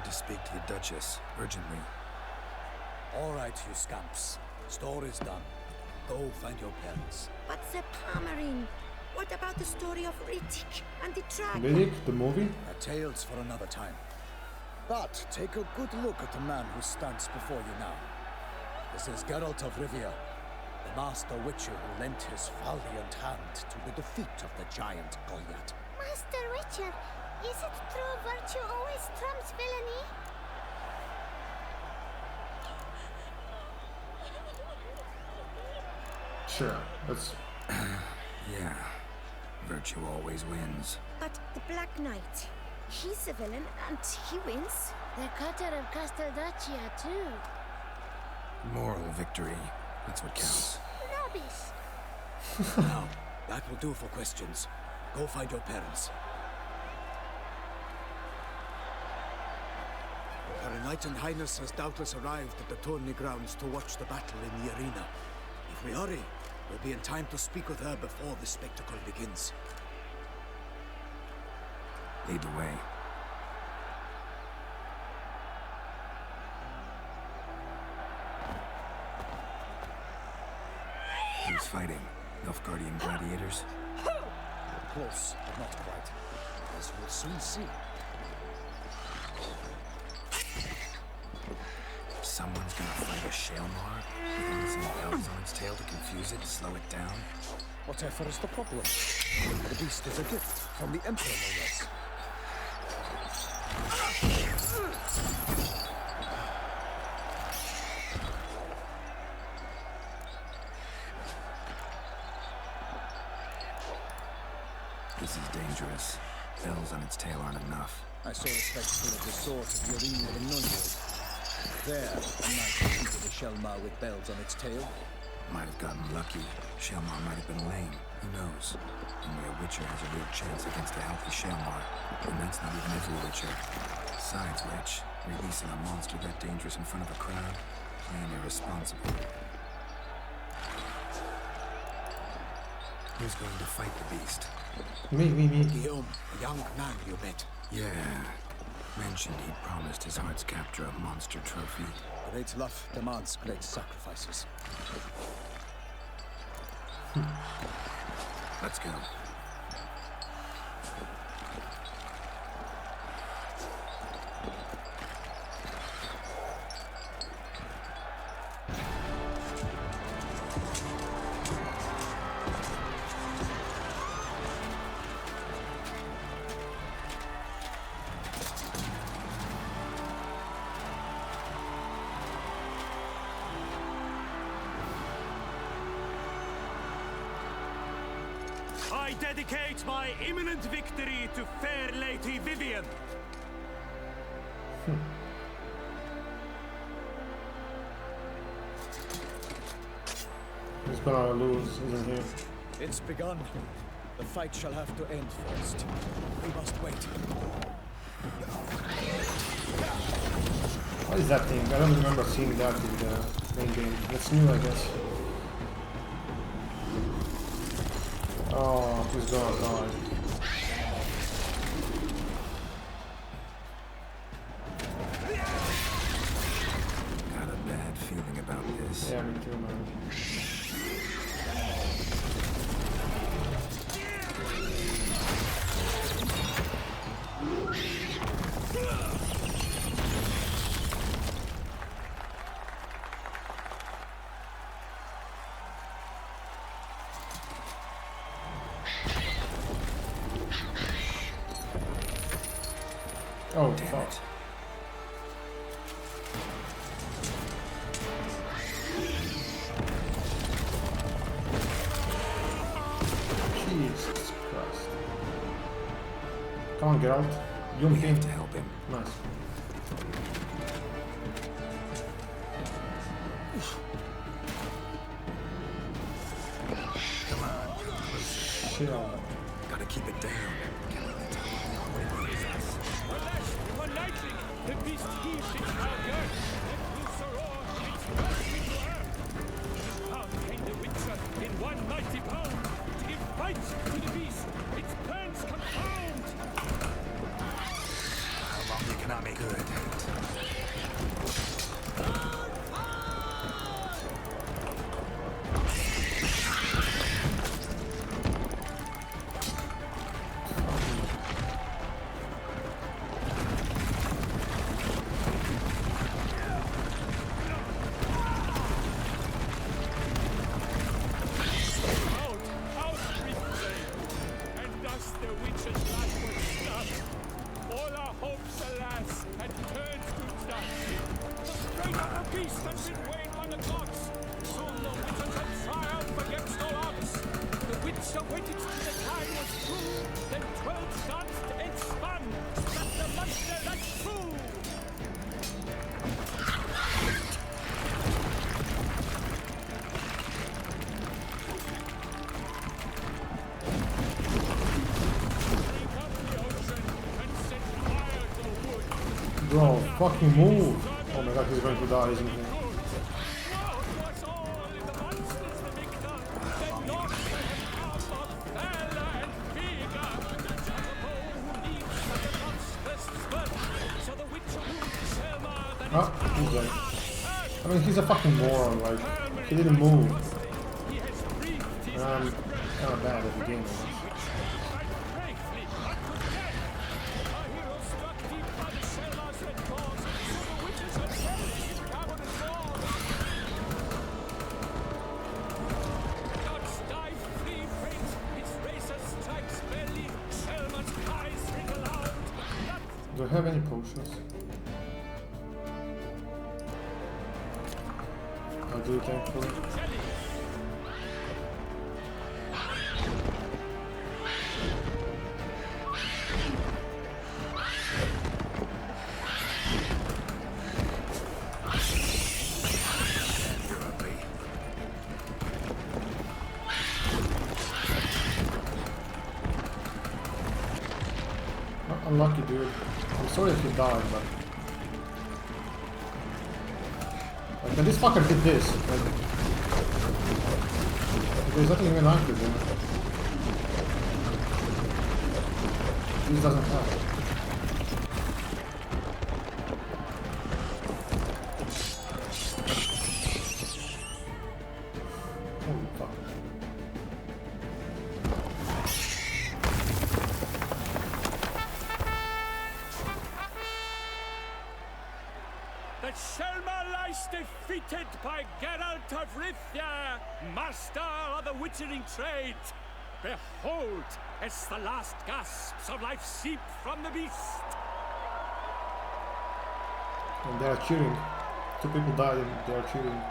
need to speak to the Duchess, urgently. All right, you scamps. Story's done. Go find your parents. But the Pomerine, what about the story of Riddick and the dragon? Riddick, the movie? Tales for another time. But take a good look at the man who stands before you now. This is Geralt of Rivia, the master witcher who lent his valiant hand to the defeat of the giant Goliath. Master Witcher, is it true virtue always trumps villainy? Sure, that's... Yeah. Virtue always wins. But the Black Knight, he's a villain and he wins. The cutter of Casteldacia, too. Moral victory. That's what counts. Rubbish. Now, that will do for questions. Go find your parents. Her Enlightened Highness has doubtless arrived at the tourney grounds to watch the battle in the arena. If we hurry, we'll be in time to speak with her before the spectacle begins. Lead the way. Who's fighting? Nilfgaardian gladiators? Close, but not quite. As we'll soon see. Someone's gonna fight a Shalmar with only some bells on its tail to confuse it, slow it down? Whatever is the problem? The beast is a gift from the Emperor, no less. This is dangerous. Bells on its tail aren't enough. I saw respectful of the sword of the arena in Nunwood. There, a knight defeated a Shelmar with bells on its tail. Might have gotten lucky. Shalmar might have been lame. Who knows? Only a witcher has a real chance against a healthy Shalmar. And that's not even every witcher. Besides which, releasing a monster that dangerous in front of a crowd, plain irresponsible. Who's going to fight the beast? Me. Guillaume, a young man you met. Yeah. Mentioned he'd promised his heart's captor a monster trophy. Great love demands great sacrifices. Let's go. I dedicate my imminent victory to fair Lady Vivian. He's gonna lose, isn't he? It's begun. The fight shall have to end first. We must wait. What is that thing? I don't remember seeing that in the main game. That's new, I guess. Oh, he's gonna die. Got a bad feeling about this. Yeah, me too, man. Oh, Damn fuck. it. Jesus Christ. Come on, Geralt. You We have to help him. Nice. Come on. Shit on. Gotta keep it down. One lightning, the beast heaves its power, and loose roar, its burst into earth. How came the Witcher in one mighty pound to give fight to the beast? Its plans confound. How long you cannot make good. Bro, fucking move! Oh my god, he's going to die, isn't he? Ah, he's dead. I mean, he's a fucking moron, like, he didn't move. Kind of bad at the game. Do I have any potions? I do, thankfully. Unlucky, dude. I'm sorry if you died, but... Like, can this fucker hit this? Like, there's nothing even active, you know? This doesn't have. Holy fuck. The Selma lies defeated by Geralt of Rivia, master of the witchering trade. Behold, as the last gasps of life seep from the beast. And they are cheering. 2 people died and they are cheering.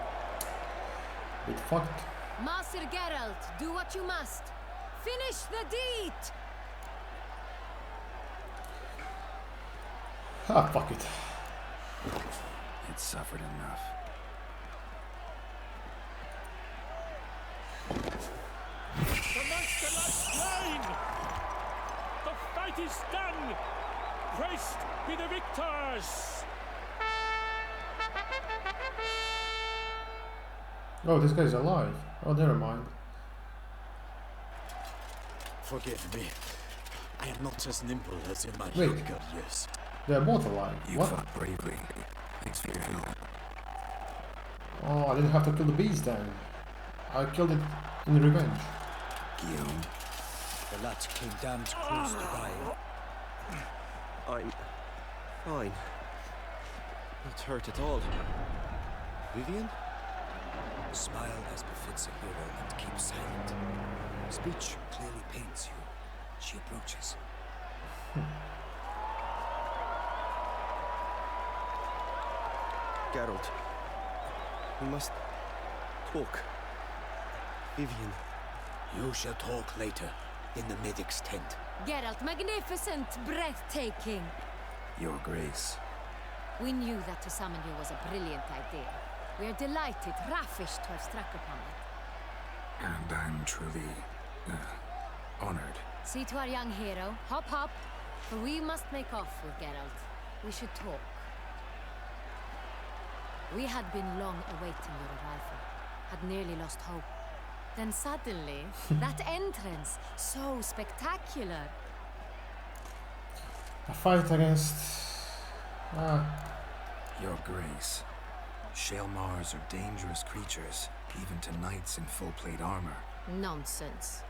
Bit fucked. Master Geralt, do what you must. Finish the deed! Ah, fuck it. It suffered enough. The monster lies slain! The fight is done! Praised be the victors! Oh, this guy's alive. Oh, never mind. Forgive me. I am not as nimble as in my Wait. younger years. They're both alive. You What? fought bravely. Thanks for your help. Oh, I didn't have to kill the beast then. I killed it in revenge. Guillaume, The lad came damned close to dying. I'm fine. Not hurt at all. Vivian? Smile as befits a hero and keep silent. Speech clearly paints you. She approaches. Geralt. We must talk. Vivian. You shall talk later, in the medic's tent. Geralt, magnificent, breathtaking. Your Grace. We knew that to summon you was a brilliant idea. We are delighted, ravished to have struck upon it. And I'm truly, honored. See to our young hero. Hop, hop. For we must make off with Geralt. We should talk. We had been long awaiting your arrival. Had nearly lost hope. Then suddenly, that entrance, so spectacular. A fight against... Your Grace. Shaelmars are dangerous creatures, even to knights in full plate armor. Nonsense.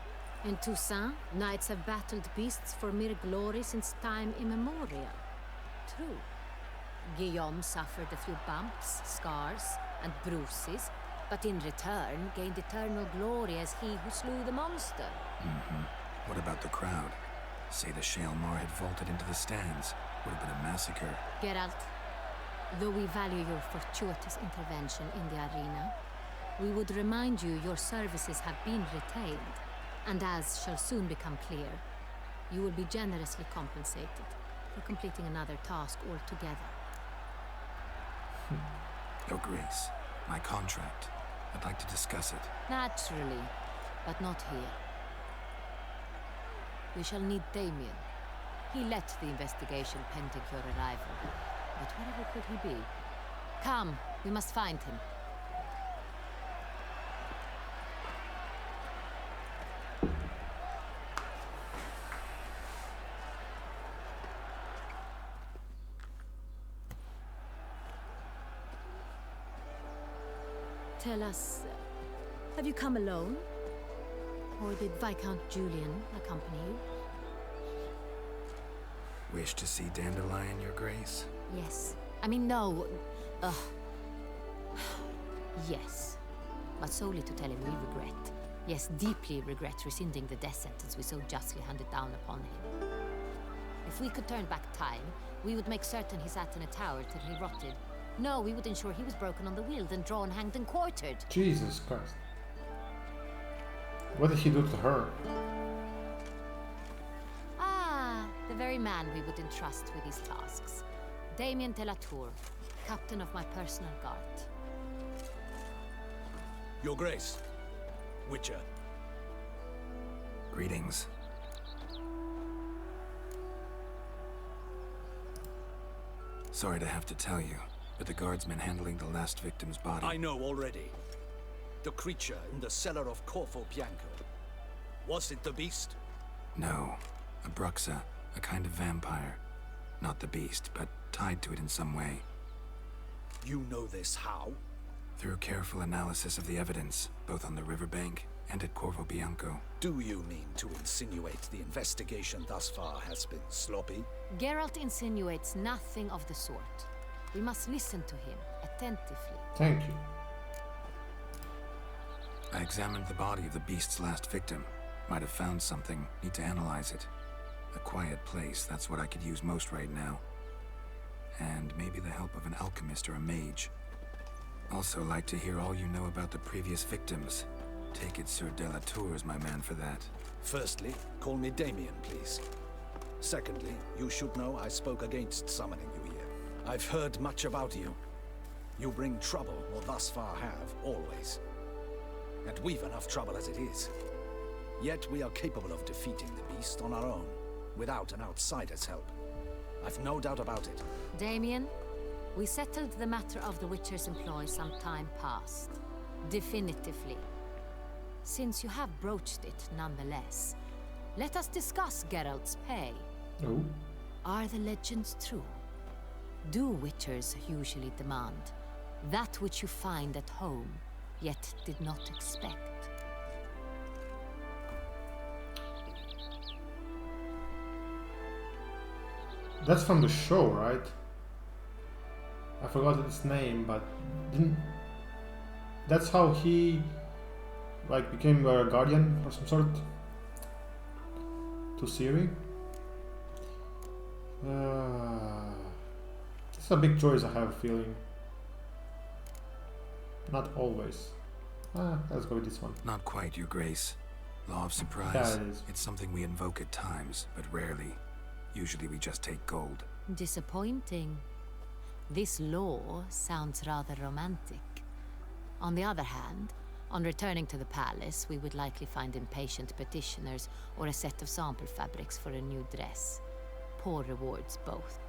In Toussaint, knights have battled beasts for mere glory since time immemorial. True. Guillaume suffered a few bumps, scars, and bruises, but in return gained eternal glory as he who slew the monster. What about the crowd? Say the Shaelmar had vaulted into the stands. Would have been a massacre. Geralt, though we value your fortuitous intervention in the arena, we would remind you your services have been retained, and as shall soon become clear, you will be generously compensated for completing another task altogether. Your Grace, my contract. I'd like to discuss it. Naturally, but not here. We shall need Damien. He led the investigation pending your arrival, but could he be? Come, we must find him. Tell us, have you come alone? Or did Viscount Julian accompany you? Wish to see Dandelion, Your Grace? Yes. I mean, no. Yes. But solely to tell him we regret. Yes, deeply regret rescinding the death sentence we so justly handed down upon him. If we could turn back time, we would make certain he sat in a tower till he rotted. No, we would ensure he was broken on the wheel, then drawn, hanged, and quartered. Jesus Christ. What did he do to her? Ah, the very man we would entrust with these tasks. Damien de la Tour, captain of my personal guard. Your Grace. Witcher. Greetings. Sorry to have to tell you, but the guardsman handling the last victim's body... I know already. The creature in the cellar of Corvo Bianco. Was it the beast? No. A Bruxa, a kind of vampire. Not the beast, but tied to it in some way. You know this how? Through careful analysis of the evidence, both on the riverbank and at Corvo Bianco. Do you mean to insinuate the investigation thus far has been sloppy? Geralt insinuates nothing of the sort. We must listen to him attentively. Thank you. I examined the body of the beast's last victim. Might have found something. Need to analyze it. A quiet place, that's what I could use most right now. And maybe the help of an alchemist or a mage. Also like to hear all you know about the previous victims. Take it Sir de la Tour is my man for that. Firstly, call me Damien, please. Secondly, you should know I spoke against summoning you here. I've heard much about you. You bring trouble, or thus far have, always. And we've enough trouble as it is. Yet we are capable of defeating the beast on our own, without an outsider's help. I've no doubt about it. Damien, we settled the matter of the Witcher's employ some time past. Definitively. Since you have broached it nonetheless, let us discuss Geralt's pay. Oh. Are the legends true? Do Witchers usually demand that which you find at home, yet did not expect? That's from the show, right? I forgot its name, but didn't... That's how he, like, became a guardian or some sort? To Ciri? It's a big choice, I have a feeling. Not always. Let's go with this one. Not quite, Your Grace. Law of surprise. Yeah, it is. It's something we invoke at times, but rarely. Usually we just take gold. Disappointing. This law sounds rather romantic. On the other hand, on returning to the palace, we would likely find impatient petitioners or a set of sample fabrics for a new dress. Poor rewards, both.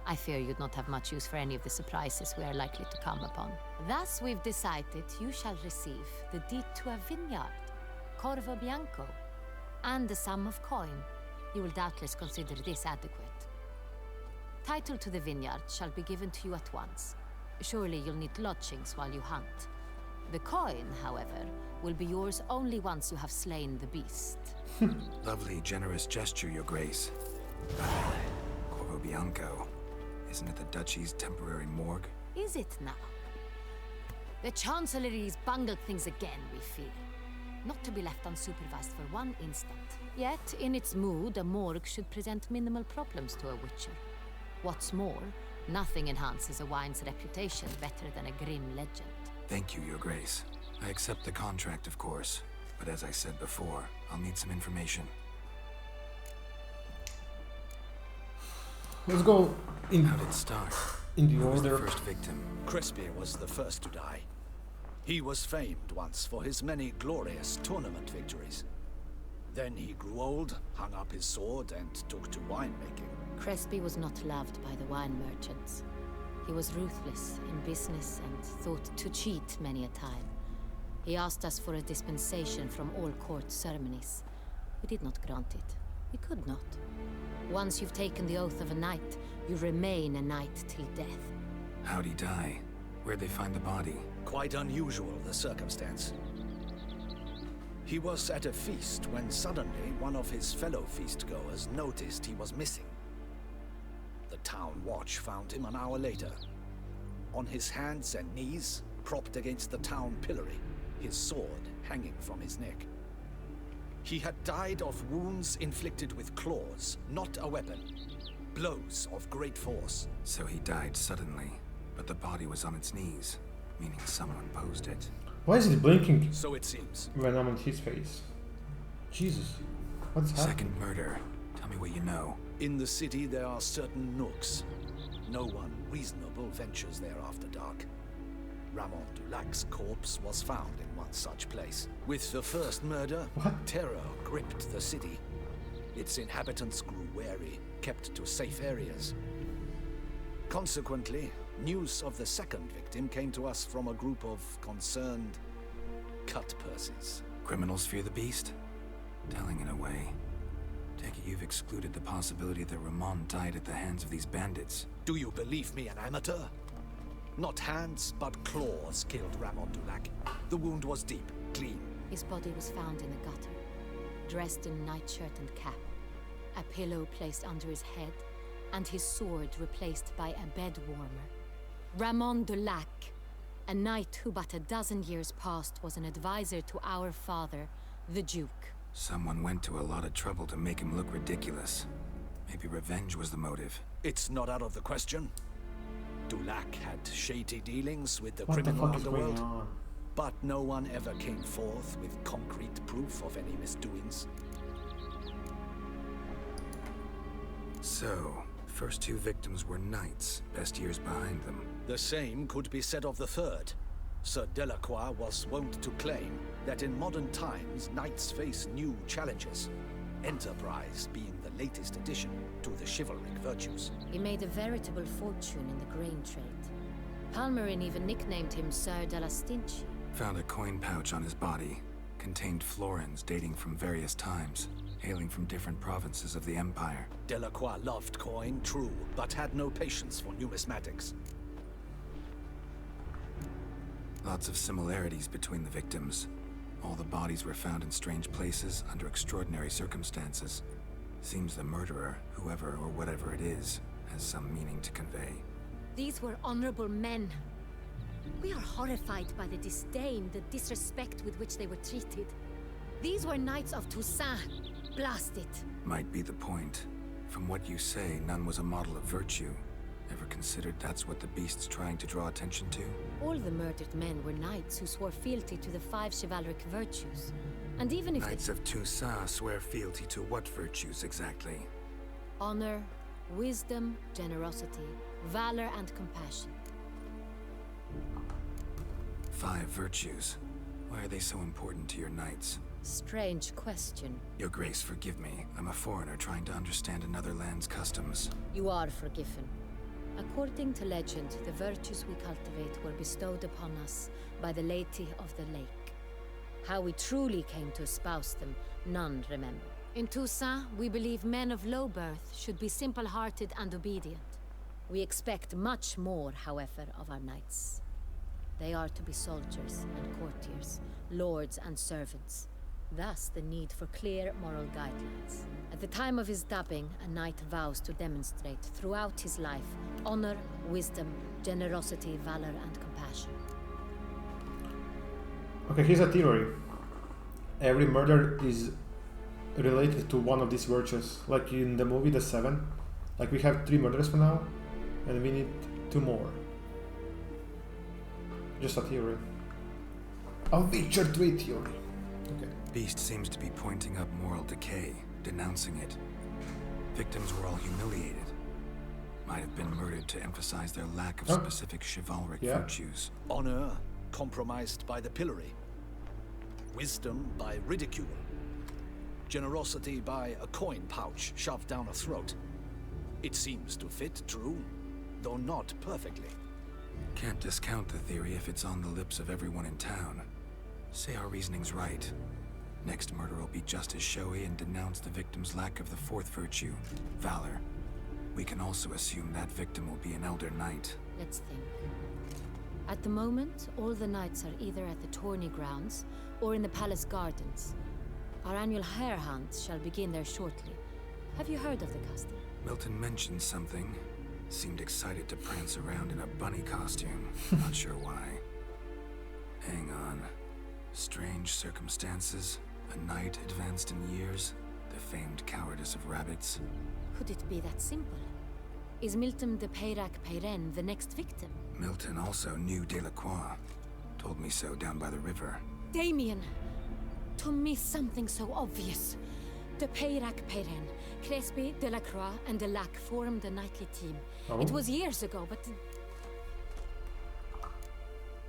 I fear you'd not have much use for any of the surprises we are likely to come upon. Thus, we've decided you shall receive the deed to a vineyard, Corvo Bianco, and the sum of coin. You will doubtless consider this adequate. Title to the vineyard shall be given to you at once. Surely you'll need lodgings while you hunt. The coin, however, will be yours only once you have slain the beast. Lovely, generous gesture, Your Grace. Corvo Bianco. Isn't it the Duchy's temporary morgue? Is it now? The Chancellery's bungled things again, we fear. Not to be left unsupervised for one instant. Yet, in its mood, a morgue should present minimal problems to a Witcher. What's more, nothing enhances a wine's reputation better than a grim legend. Thank you, Your Grace. I accept the contract, of course. But as I said before, I'll need some information. Let's go in, How did it start? in the Who was the order. first victim? Crespy was the first to die. He was famed once for his many glorious tournament victories. Then he grew old, hung up his sword, and took to winemaking. Crespy was not loved by the wine merchants. He was ruthless in business and thought to cheat many a time. He asked us for a dispensation from all court ceremonies. We did not grant it. We could not. Once you've taken the oath of a knight, you remain a knight till death. How'd he die? Where'd they find the body? Quite unusual, the circumstance. He was at a feast when suddenly one of his fellow feastgoers noticed he was missing. The town watch found him an hour later, on his hands and knees, propped against the town pillory, his sword hanging from his neck. He had died of wounds inflicted with claws, not a weapon. Blows of great force. So he died suddenly, but the body was on its knees, meaning someone posed it. Why is it blinking So it seems. when I'm on his face? Jesus. What's happening? Second murder. Tell me what you know. In the city there are certain nooks. No one reasonable ventures there after dark. Ramon Dulac's corpse was found in one such place. With the first murder, terror gripped the city. Its inhabitants grew wary, kept to safe areas. Consequently, news of the second victim came to us from a group of concerned cut-purses. Criminals fear the beast? Telling in a way. Take it you've excluded the possibility that Ramon died at the hands of these bandits. Do you believe me an amateur? Not hands, but claws killed Ramon Dulac. The wound was deep, clean. His body was found in a gutter, dressed in nightshirt and cap, a pillow placed under his head, and his sword replaced by a bed warmer. Ramon Dulac, a knight who but a dozen years past was an advisor to our father, the Duke. Someone went to a lot of trouble to make him look ridiculous. Maybe revenge was the motive. It's not out of the question. Dulac had shady dealings with the What the criminal fuck is going underworld, on? but no one ever came forth with concrete proof of any misdoings. So, first two victims were knights, best years behind them. The same could be said of the third. Sir Delacroix was wont to claim that in modern times, knights face new challenges, enterprise being the latest addition to the chivalric virtues. He made a veritable fortune in the grain trade. Palmerin even nicknamed him Sir de la Stinchi. Found a coin pouch on his body. Contained florins dating from various times, hailing from different provinces of the Empire. Delacroix loved coin, true, but had no patience for numismatics. Lots of similarities between the victims. All the bodies were found in strange places under extraordinary circumstances. Seems the murderer, whoever or whatever it is, has some meaning to convey. These were honorable men. We are horrified by the disdain, the disrespect with which they were treated. These were knights of Toussaint. Blast it. Might be the point. From what you say, none was a model of virtue. Ever considered that's what the beast's trying to draw attention to? All the murdered men were knights who swore fealty to the 5 chivalric virtues. And even if Knights of Toussaint swear fealty to what virtues exactly? honor, wisdom, generosity, valor, and compassion. 5 virtues. Why are they so important to your knights? Strange question. Your Grace, forgive me. I'm a foreigner trying to understand another land's customs. You are forgiven. According to legend, the virtues we cultivate were bestowed upon us by the Lady of the Lake. How we truly came to espouse them, none remember. In Toussaint, we believe men of low birth should be simple-hearted and obedient. We expect much more, however, of our knights. They are to be soldiers and courtiers, lords and servants. Thus, the need for clear moral guidelines. At the time of his dubbing, a knight vows to demonstrate throughout his life honor, wisdom, generosity, valor, and compassion. Okay, here's a theory. Every murder is related to one of these virtues. Like in the movie The Seven. Like we have 3 murders for now, and we need 2 more. Just a theory. A Witcher 3 theory. Okay. Beast seems to be pointing up moral decay, denouncing it. Victims were all humiliated. Might have been murdered to emphasize their lack of specific chivalric virtues. Honor compromised by the pillory. Wisdom by ridicule. Generosity by a coin pouch shoved down a throat. It seems to fit, true. though not perfectly. Can't discount the theory if it's on the lips of everyone in town. Say our reasoning's right. Next murder will be just as showy and denounce the victim's lack of the fourth virtue, valor. We can also assume that victim will be an elder knight. Let's think. At the moment, all the knights are either at the tourney grounds or in the palace gardens. Our annual hare hunt shall begin there shortly. Have you heard of the custom? Milton mentioned something. Seemed excited to prance around in a bunny costume. Not sure why. Hang on. Strange circumstances. A knight advanced in years. The famed cowardice of rabbits. Could it be that simple? Is Milton de Peyrac Peyren the next victim? Milton also knew Delacroix. Told me so down by the river. Damien! To me, something so obvious. De Peyrac Peyren, Crespi, Delacroix, and Delac formed a knightly team. Oh. It was years ago, but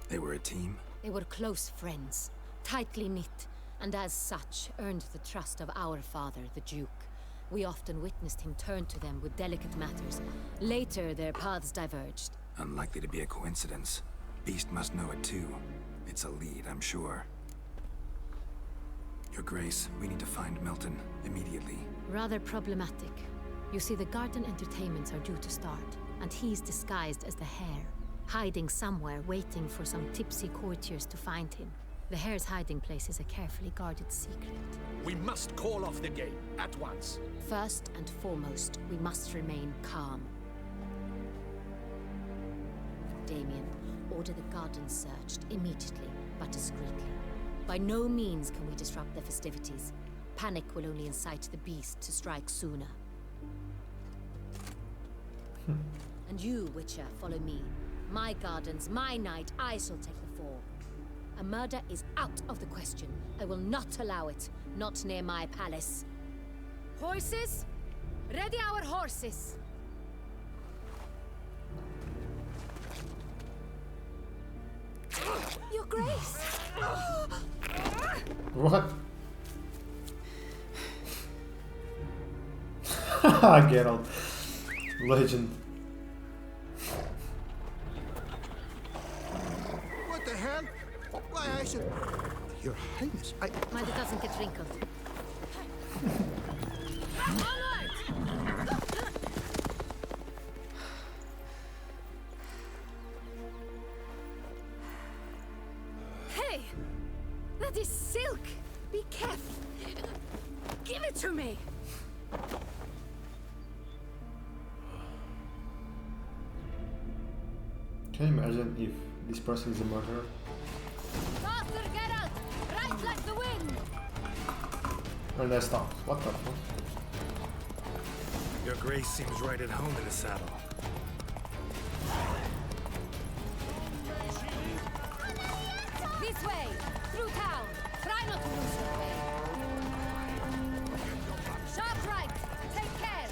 They were a team? they were close friends, tightly knit, and as such earned the trust of our father, the Duke. We often witnessed him turn to them with delicate matters. Later, their paths diverged. Unlikely to be a coincidence. Beast must know it too. It's a lead, I'm sure. Your Grace, we need to find Milton immediately. Rather problematic. You see, the garden entertainments are due to start, and he's disguised as the hare, hiding somewhere, waiting for some tipsy courtiers to find him. The hare's hiding place is a carefully guarded secret. We must call off the game at once. First and foremost, we must remain calm. Damien, order the garden searched immediately, but discreetly. By no means can we disrupt the festivities. Panic will only incite the beast to strike sooner. And you, Witcher, follow me. My gardens, my night, I shall take the fall. A murder is out of the question. I will not allow it. Not near my palace. Horses? Ready our horses! Your Grace! What? Geralt. Legend. What the hell? Why, I should... Your Highness, I... Mind it doesn't get wrinkled. Onward! Hey! That is silk! Be careful! Give it to me! Can you imagine if this person is a murderer? Faster, Geralt! Right like the wind! And I stopped. What the fuck? Your Grace seems right at home in the saddle. This way! Through town! Try not to lose your way! Sharp right! Take care!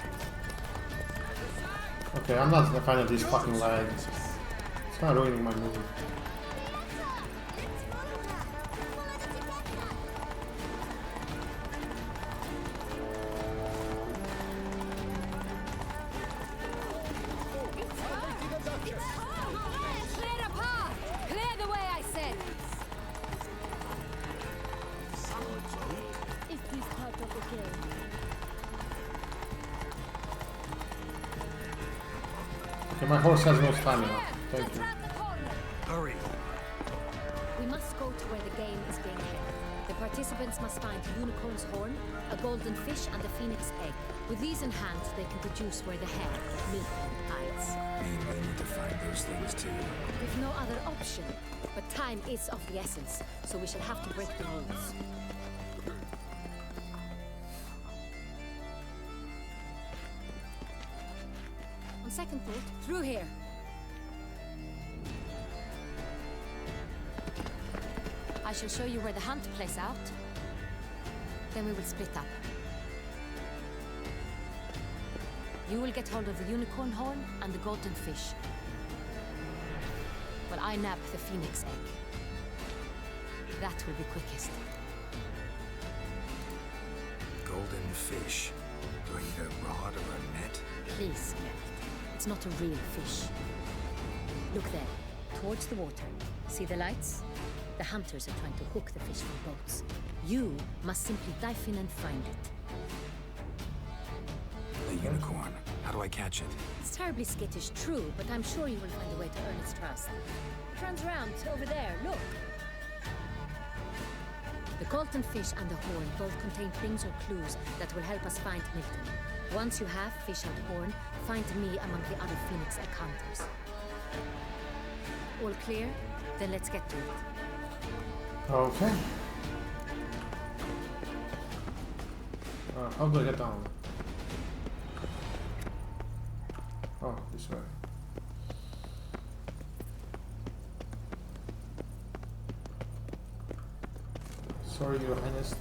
Okay, I'm not a fan of these fucking lags. It's kind of ruining my movie. Clear a path! Clear the way, I said! Is this part of the game? Okay, my horse has no stamina. Thank you. Hurry! We must go to where the game is being held. The participants must find a unicorn's horn, a golden fish, and a phoenix egg. With these in hand, they can deduce where the hare, Milton, hides. We need to find those things too. We've no other option. But time is of the essence, so we shall have to break the rules. On second thought, through here. I shall show you where the hunt plays out. Then we will split up. You will get hold of the unicorn horn and the golden fish. While I nab the phoenix egg. That will be quickest. Golden fish. Do I need a rod or a net? Please, Geralt. It's not a real fish. Look there, towards the water. See the lights? The hunters are trying to hook the fish from boats. You must simply dive in and find it. The unicorn. How do I catch it? It's terribly skittish, true, but I'm sure you will find a way to earn its trust. It runs around over there, look. The Colton fish and the horn both contain things or clues that will help us find Milton. Once you have fish and horn, find me among the other Phoenix encounters. All clear? Then let's get to it. Okay. How do I get down? Oh, this way. Sorry, Your Highness.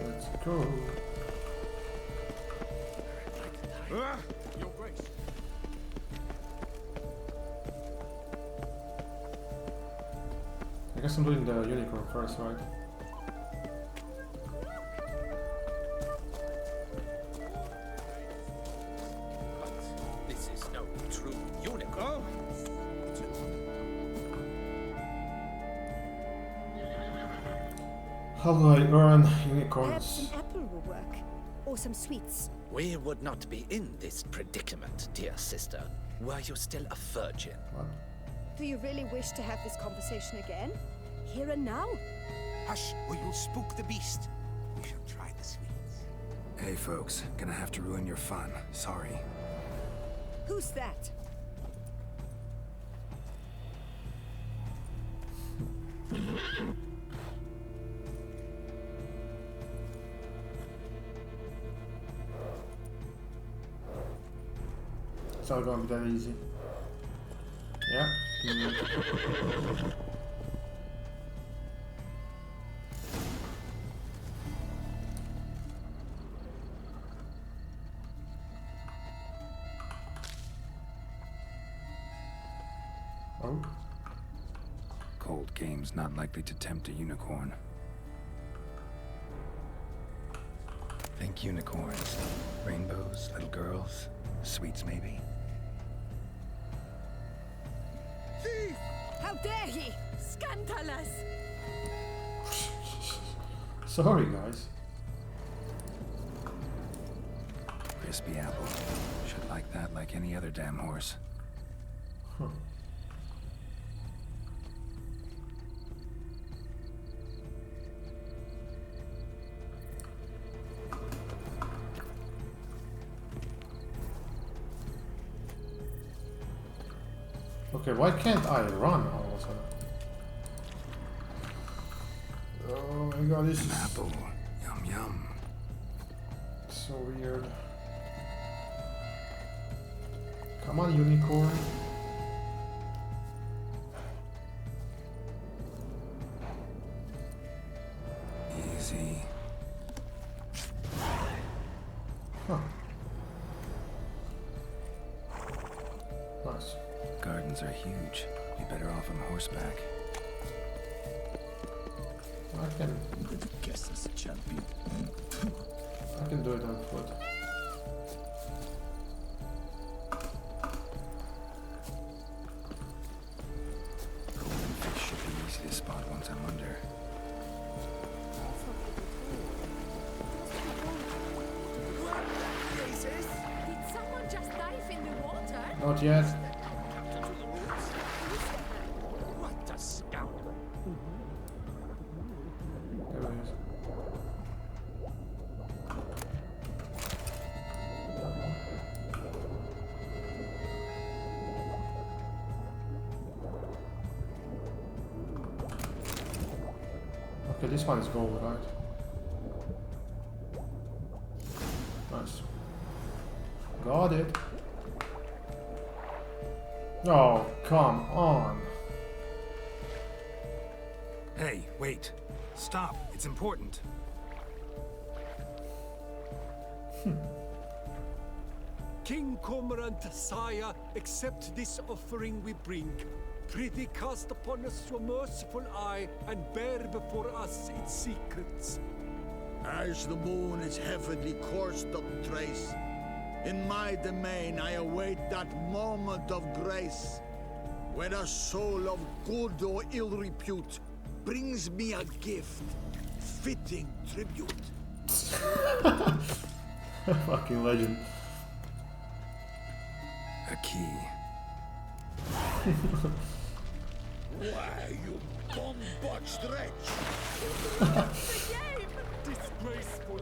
Let's go. Your Grace. I guess I'm doing the unicorn first, right? But this is no true unicorn. How do I earn Perhaps unicorns? an apple will work. Or some sweets. We would not be in this predicament, dear sister, were you still a virgin. What? Do you really wish to have this conversation again? Here and now? Hush, or you'll spook the beast. We shall try the sweets. Hey folks, gonna have to ruin your fun. Sorry. Who's that? It's not gonna be that easy. Yeah. Oh. Cold game's not likely to tempt a unicorn. Think unicorns. Rainbows, little girls, sweets maybe. Thief! How dare he! Scandalous! Sorry, guys. Crispy apple. Should like that like any other damn horse. Huh. Okay, why can't I run all of a sudden? Oh my god, this is Apple. Yum yum. so weird. Come on, unicorn. Easy. Huh. Nice. Gardens are huge. Be better off on horseback. I guess as a champion. I can do it on foot. Golden fish should be easy to spot once I'm under. Did someone just dive in the water? Not yet. What a scoundrel. There it is. Okay, this one is gold, right? Nice. Got it. Oh, come on. Hey, wait. Stop. It's important. King Cormorant, sire, accept this offering we bring. Prithee cast upon us your merciful eye and bear before us its secrets. As the moon is heavily coursed up trace, in my domain I await that moment of grace, when a soul of good or ill repute brings me a gift, fitting tribute. Fucking legend. A key. Why, you bum-botched wretch! Disgraceful.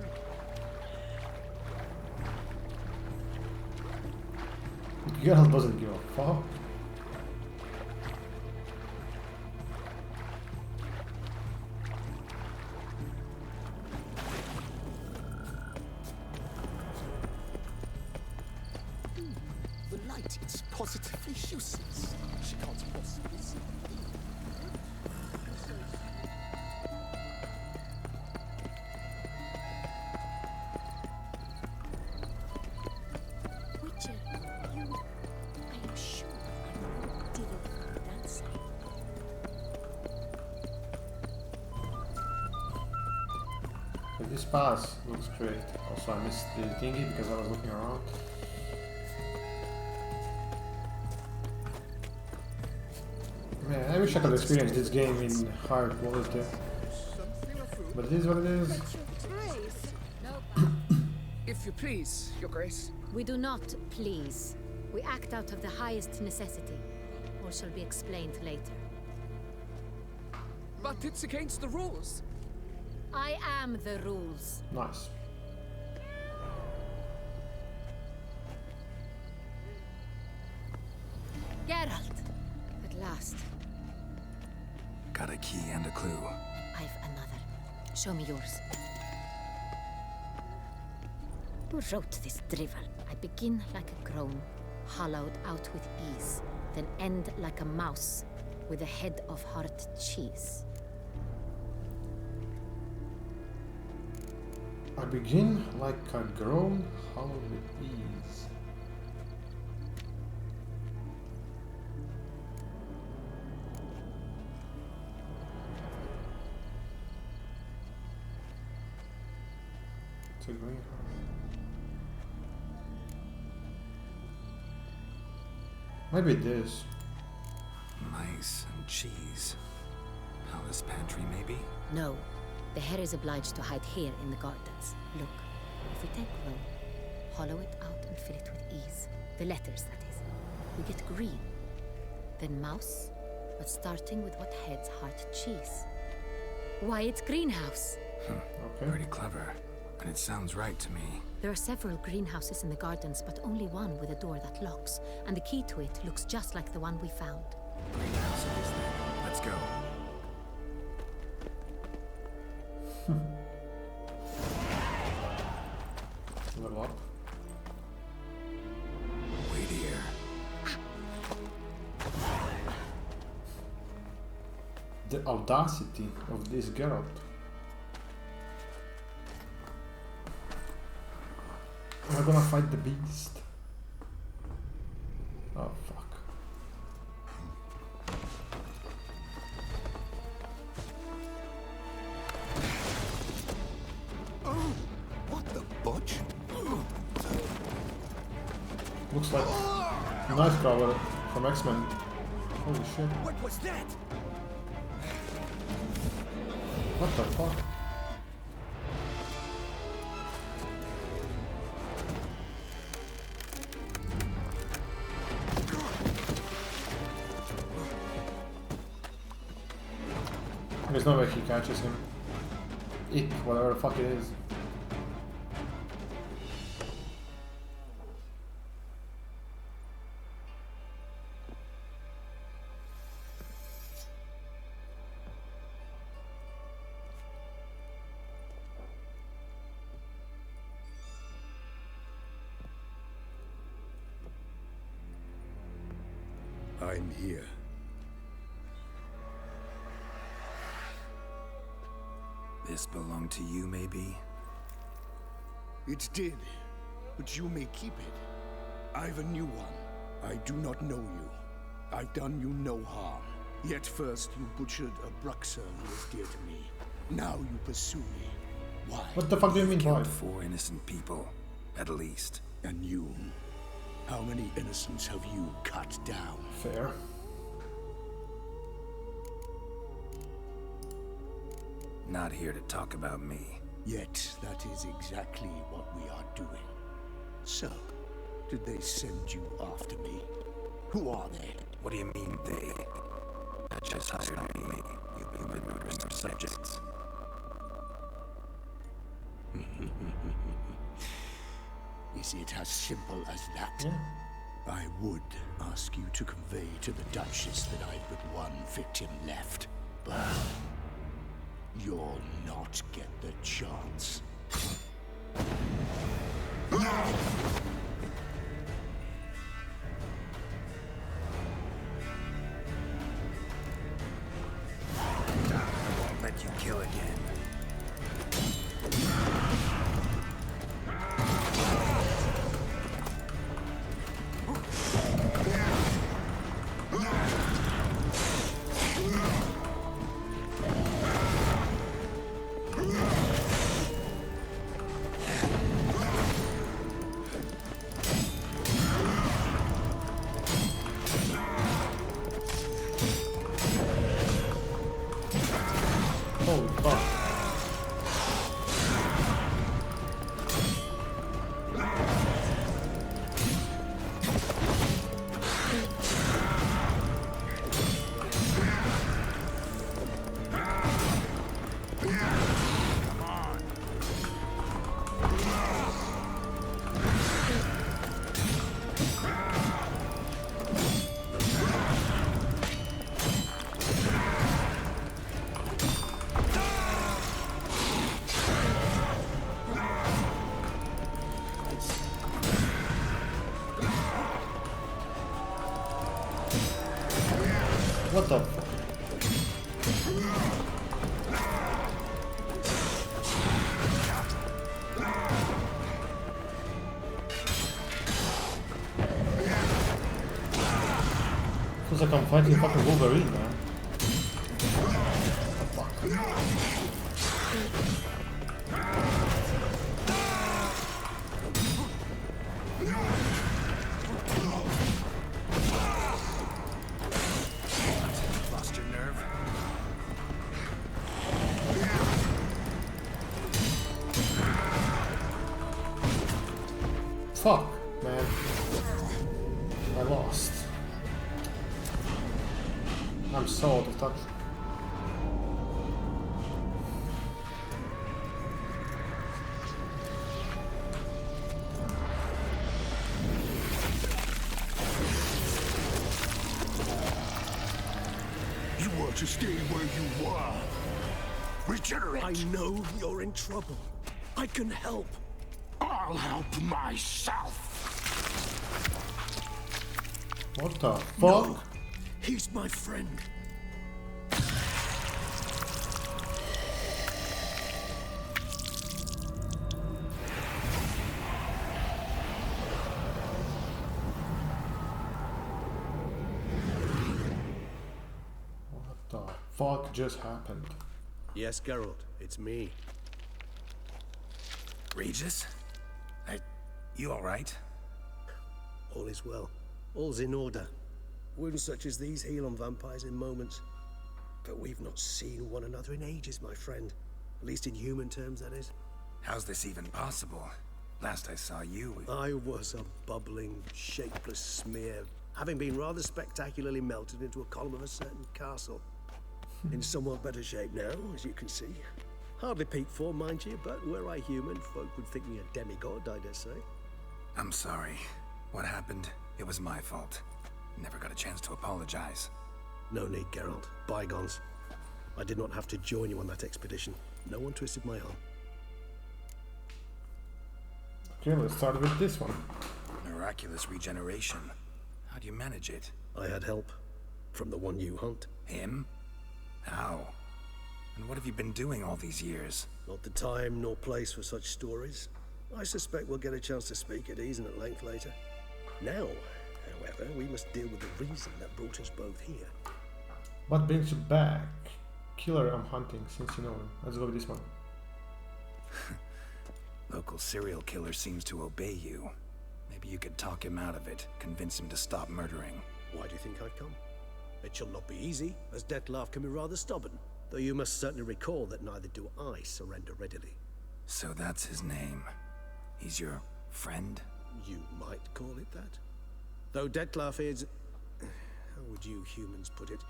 Girl doesn't give a fuck. The light is positively useless. She can't possibly see. Witcher, you... I am sure you did it for dancing. But this pass looks great. Also, I missed the thingy because I was looking around. Man, I wish I could experience this game in hard quality. But it is what it is. If you please, Your Grace. We do not please. We act out of the highest necessity, or shall be explained later. But it's against the rules. I am the rules. Nice. Geralt! At last. Got a key and a clue. I've another. Show me yours. Who wrote this drivel? I begin like a groan, hollowed out with ease, then end like a mouse, with a head of hard cheese. I begin like a groan, hollowed with ease. It's a green heart. Maybe this. Mice and cheese. Palace pantry, maybe? No. The hare is obliged to hide here in the gardens. Look, if we take row, hollow it out and fill it with ease. The letters, that is. We get green. Then mouse, but starting with what heads heart cheese. Why, it's greenhouse. Okay. Pretty clever. And it sounds right to me. There are several greenhouses in the gardens, but only one with a door that locks. And the key to it looks just like the one we found. Greenhouse it is then. Let's go. Level up. Wait here. The audacity of this Geralt. Am I gonna fight the beast? Oh fuck. Oh, what the butch? Looks like knife cover from X-Men. Holy shit. What was that? What the fuck? There's no way he catches him. It, whatever the fuck it is. I'm here. This belonged to you, maybe? It did, but you may keep it. I've a new one. I do not know you. I've done you no harm. Yet first you butchered a Bruxer who was dear to me. Now you pursue me. Why? What the fuck do you mean, why? Killed 4 innocent people, at least. And you? How many innocents have you cut down? Fair. Not here to talk about me. Yet that is exactly what we are doing. So, did they send you after me? Who are they? What do you mean, they? Duchess hired me. You've been murdering her subjects. Is it as simple as that? Yeah. I would ask you to convey to the Duchess that I've but one victim left, but you'll not get the chance. I won't let you kill again. Holy fuck. What the fuck? Feels like I'm fighting fucking Wolverine, man. Lost your nerve? Fuck, man. I lost. I'm so out of touch. You want to stay where you were. Regenerate. I know you're in trouble. I can help. I'll help myself. What the fuck? No, he's my friend. What the fuck just happened? Yes, Geralt, it's me. Regis? You alright? All is well. All's in order. Wounds such as these heal on vampires in moments. But we've not seen one another in ages, my friend. At least in human terms, that is. How's this even possible? Last I saw you, I was a bubbling, shapeless smear, having been rather spectacularly melted into a column of a certain castle. In somewhat better shape now, as you can see. Hardly peak form, mind you, but were I human, folk would think me a demigod, I dare say. I'm sorry. What happened? It was my fault. Never got a chance to apologize. No need, Geralt. Bygones. I did not have to join you on that expedition. No one twisted my arm. Okay, let's start with this one. Miraculous regeneration. How do you manage it? I had help. From the one you hunt. Him? How? And what have you been doing all these years? Not the time nor place for such stories. I suspect we'll get a chance to speak at ease and at length later. Now, however, we must deal with the reason that brought us both here. What brings you back? Killer I'm hunting, since you know him. Let's go with this one. Local serial killer seems to obey you. Maybe you could talk him out of it, convince him to stop murdering. Why do you think I've come? It shall not be easy, as Dettlaff can be rather stubborn. Though you must certainly recall that neither do I surrender readily. So that's his name. He's your friend? You might call it that. Though Dettlaff is... how would you humans put it?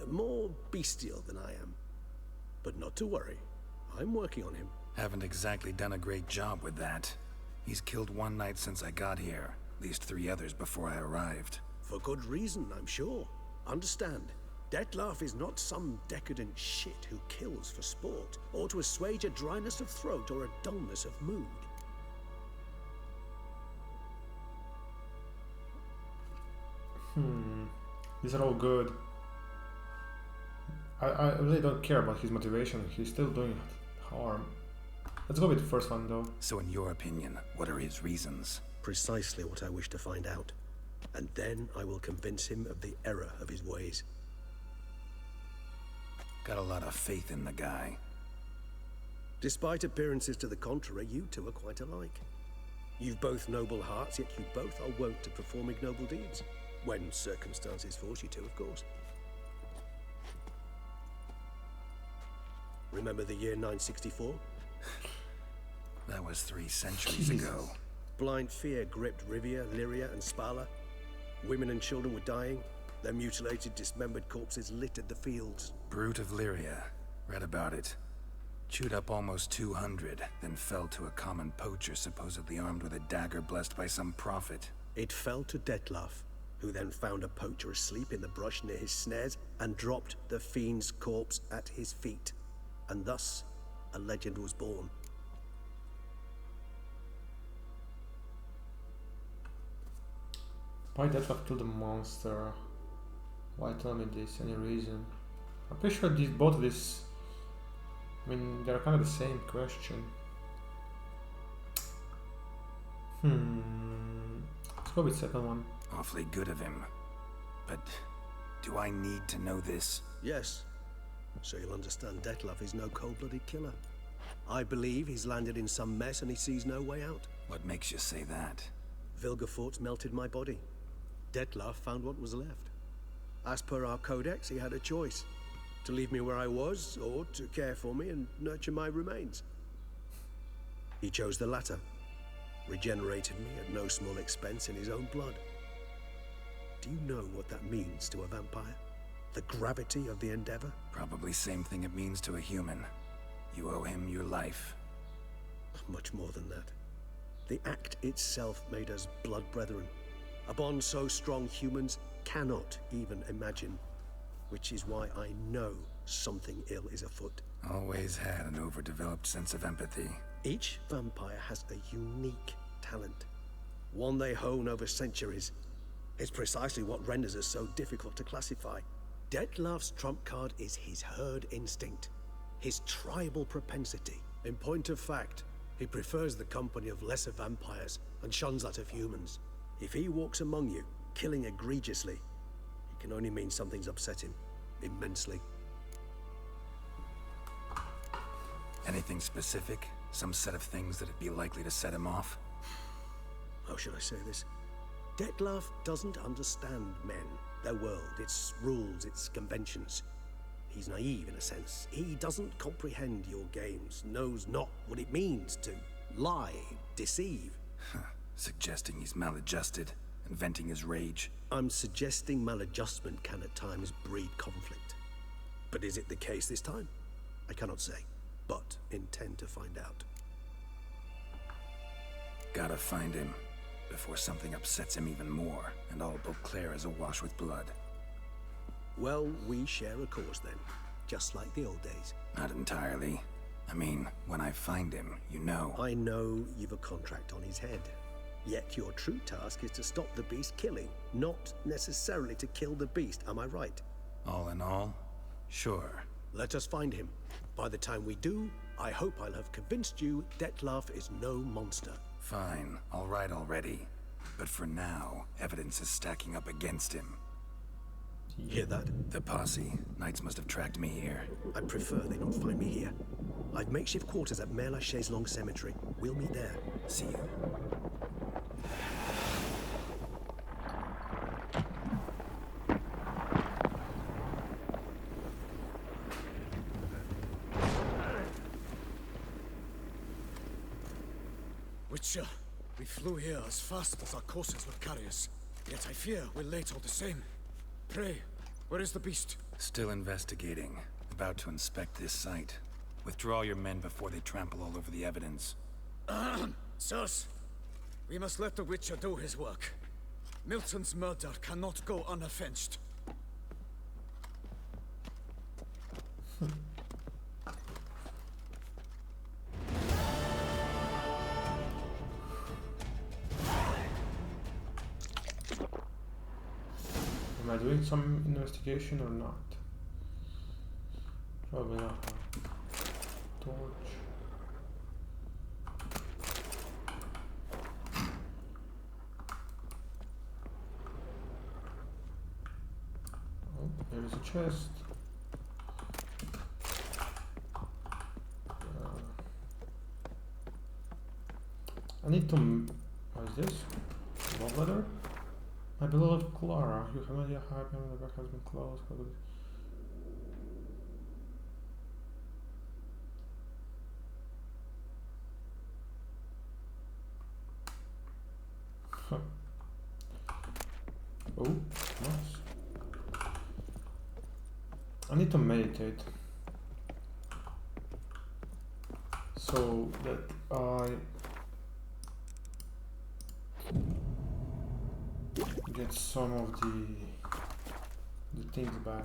More bestial than I am. But not to worry. I'm working on him. Haven't exactly done a great job with that. He's killed one knight since I got here. At least 3 others before I arrived. For good reason, I'm sure. Understand, Dettlaff is not some decadent shit who kills for sport, or to assuage a dryness of throat or a dullness of mood. These are all good. I really don't care about his motivation. He's still doing harm. Let's go with the first one, though. So in your opinion, what are his reasons? Precisely what I wish to find out. And then I will convince him of the error of his ways. Got a lot of faith in the guy. Despite appearances to the contrary, you two are quite alike. You've both noble hearts, yet you both are wont to perform ignoble deeds. When circumstances force you to, of course. Remember the year 964? That was 3 centuries ago. Blind fear gripped Rivia, Lyria, and Spala. Women and children were dying. Their mutilated, dismembered corpses littered the fields. Brute of Lyria. Read about it. Chewed up almost 200, then fell to a common poacher supposedly armed with a dagger blessed by some prophet. It fell to Dettlaff, who then found a poacher asleep in the brush near his snares and dropped the fiend's corpse at his feet. And thus, a legend was born. Why Dettlaff killed the monster? Why tell me this? Any reason? I'm pretty sure both of these... I mean, they're kind of the same question. Let's go with second one. Awfully good of him. But do I need to know this? Yes. So you'll understand Dettlaff is no cold-blooded killer. I believe he's landed in some mess and he sees no way out. What makes you say that? Vilgefortz melted my body. Dettlaff found what was left. As per our codex, he had a choice. To leave me where I was, or to care for me and nurture my remains. He chose the latter. Regenerated me at no small expense in his own blood. Do you know what that means to a vampire? The gravity of the endeavor? Probably same thing it means to a human. You owe him your life. Much more than that. The act itself made us blood brethren. A bond so strong humans cannot even imagine. Which is why I know something ill is afoot. Always had an overdeveloped sense of empathy. Each vampire has a unique talent. One they hone over centuries. It's precisely what renders us so difficult to classify. Dettlaff's trump card is his herd instinct. His tribal propensity. In point of fact, he prefers the company of lesser vampires and shuns that of humans. If he walks among you, killing egregiously, it can only mean something's upset him immensely. Anything specific? Some set of things that'd be likely to set him off? How should I say this? Dettlaff doesn't understand men, their world, its rules, its conventions. He's naive in a sense. He doesn't comprehend your games, knows not what it means to lie, deceive. Suggesting he's maladjusted and venting his rage. I'm suggesting maladjustment can at times breed conflict. But is it the case this time? I cannot say, but intend to find out. Gotta find him before something upsets him even more and all Beauclair is awash with blood. Well, we share a cause then, just like the old days. Not entirely. I mean, when I find him, you know. I know you've a contract on his head. Yet your true task is to stop the beast killing, not necessarily to kill the beast, am I right? All in all, sure. Let us find him. By the time we do, I hope I'll have convinced you Dettlaff is no monster. Fine, all right already. But for now, evidence is stacking up against him. Hear that? The posse. Knights must have tracked me here. I prefer they not find me here. I've makeshift quarters at Mère Lachaise Long Cemetery. We'll meet there. See you. Witcher, we flew here as fast as our courses would carry us. Yet I fear we're late all the same. Pray, where is the beast? Still investigating. About to inspect this site. Withdraw your men before they trample all over the evidence. Sirs, we must let the Witcher do his work. Milton's murder cannot go unavenged. Am I doing some investigation or not? Probably not. Torch. Oh, there is a chest. I need to. What is this? Love letter? My beloved Clara, you have no idea how happy the back has been closed. Huh. Oh, nice. I need to meditate so that I get some of the things back.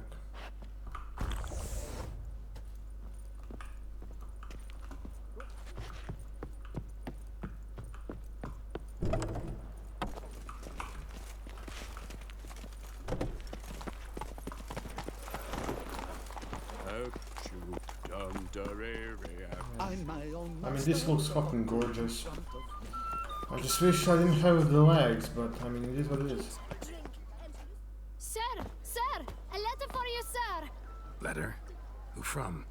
I mean, this looks fucking gorgeous. I just wish I didn't have the legs, but I mean, it is what it is. Sir! Sir! A letter for you, sir! Letter? Who from?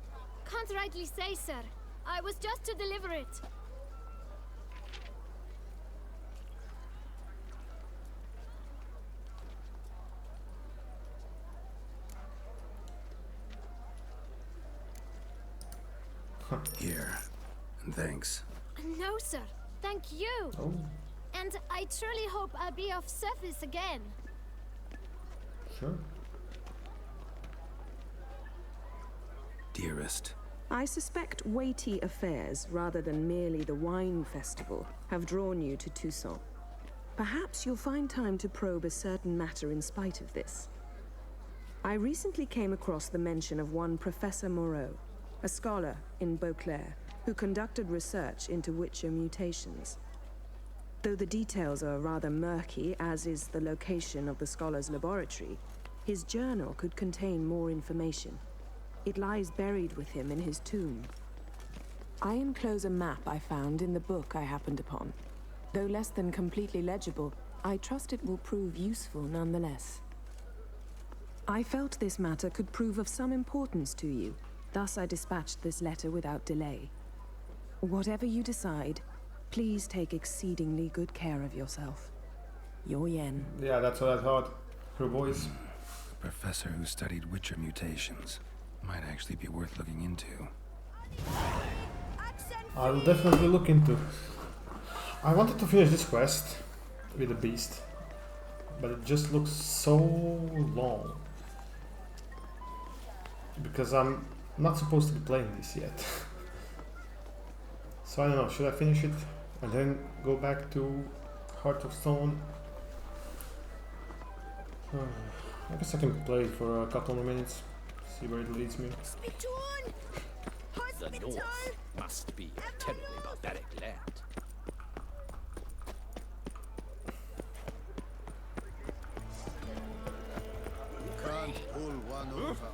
Can't rightly say, sir. I was just to deliver it. Here. And thanks. No, sir. Thank you. Oh. And I truly hope I'll be of service again. Sure. Dearest. I suspect weighty affairs, rather than merely the wine festival, have drawn you to Toussaint. Perhaps you'll find time to probe a certain matter in spite of this. I recently came across the mention of one Professor Moreau, a scholar in Beauclair, who conducted research into Witcher mutations. Though the details are rather murky, as is the location of the scholar's laboratory, his journal could contain more information. It lies buried with him in his tomb. I enclose a map I found in the book I happened upon. Though less than completely legible, I trust it will prove useful nonetheless. I felt this matter could prove of some importance to you, thus I dispatched this letter without delay. Whatever you decide, please take exceedingly good care of yourself. Your Yen. Yeah, that's what I thought. Her voice. Professor who studied Witcher mutations. Might actually be worth looking into. I'll definitely look into. I wanted to finish this quest with the beast, but it just looks so long. Because I'm not supposed to be playing this yet. So I don't know, should I finish it and then go back to Heart of Stone? I guess I can play it for a couple more minutes, see where it leads me. The North must be a terribly barbaric land. Can't pull one over.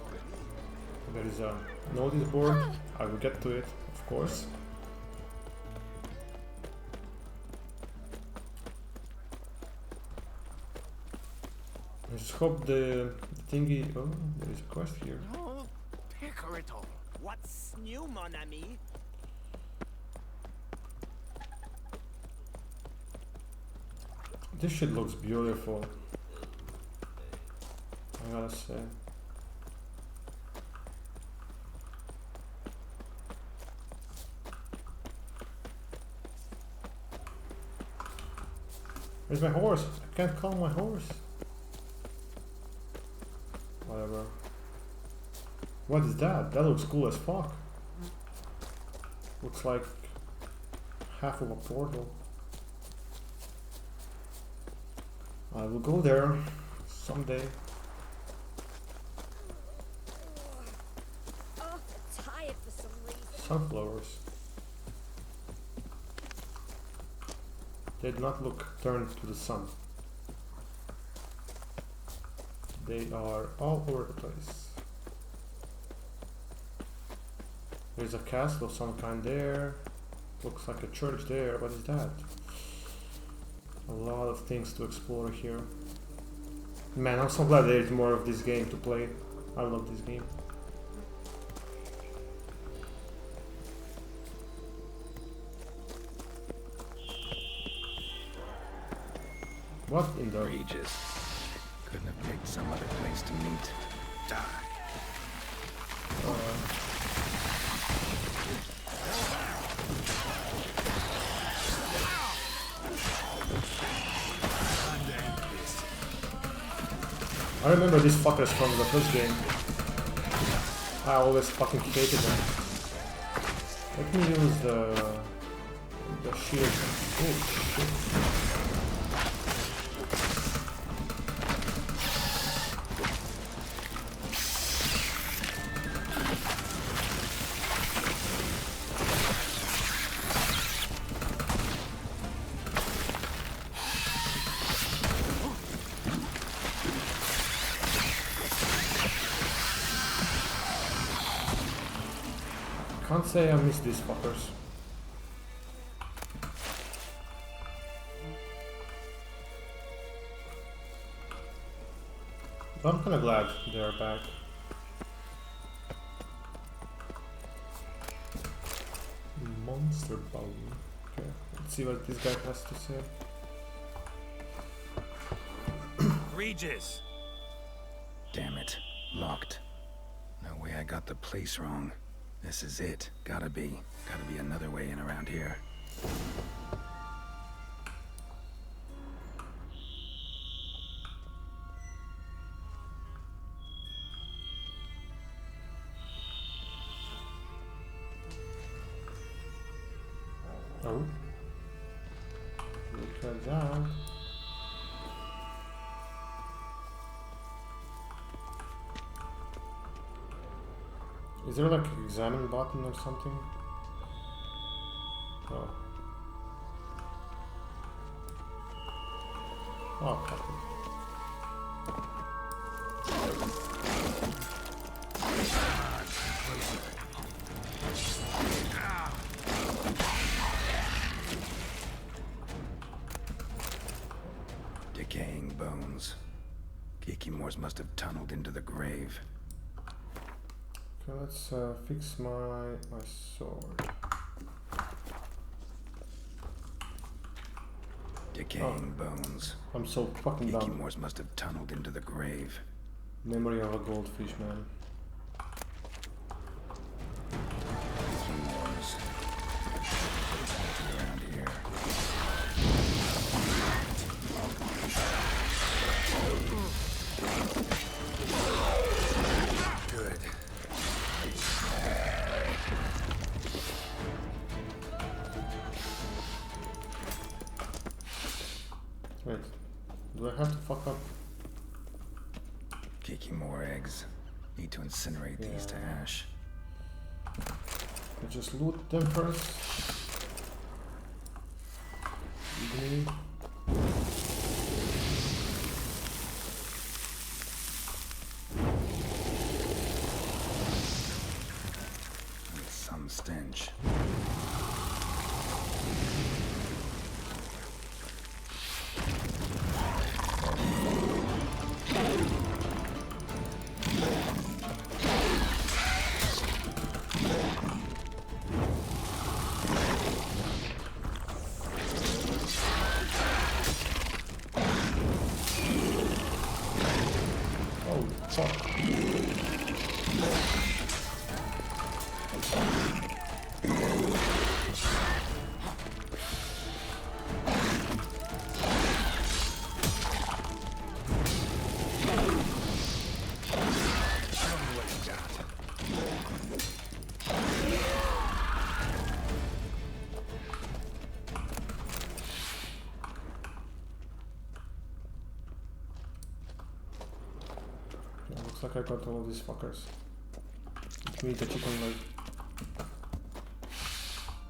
There is a notice board, I will get to it, of course. I just hope the thingy... Oh, there is a quest here. Oh, Picarito, what's new, mon ami? This shit looks beautiful, I gotta say. Where's my horse? I can't call my horse. Whatever. What is that? That looks cool as fuck. Looks like half of a portal. I will go there someday. Oh, tired for some reason. Sunflowers. They do not look turned to the sun. They are all over the place. There's a castle of some kind there. Looks like a church there. What is that? A lot of things to explore here. Man, I'm so glad there's more of this game to play. I love this game. What in the... Regis. Couldn't have picked some other place to meet. Die. I remember these fuckers from the first game. I always fucking hated them. Let me use the shield. Oh shit. Can't say I miss these fuckers. But I'm kinda glad they are back. Monster bone. Okay, let's see what this guy has to say. Regis! Damn it. Locked. No way I got the place wrong. This is it. Gotta be another way in around here. Oh. Look at that. Is there like an examine button or something? Oh. Oh, fuck it. Decaying bones. Kikimores must have tunneled into the grave. Okay, let's fix my sword. Decaying bones. I'm so fucking dumb. Kikimores must have tunneled into the grave. Memory of a goldfish, man. Kikimores. Around here. Good. Wait, do I have to fuck up? Kikimore eggs. Need to incinerate these to ash. I just loot them first. Evening. Some stench. Holy fuck. Yeah, looks like I got all these fuckers. Which means that you can like...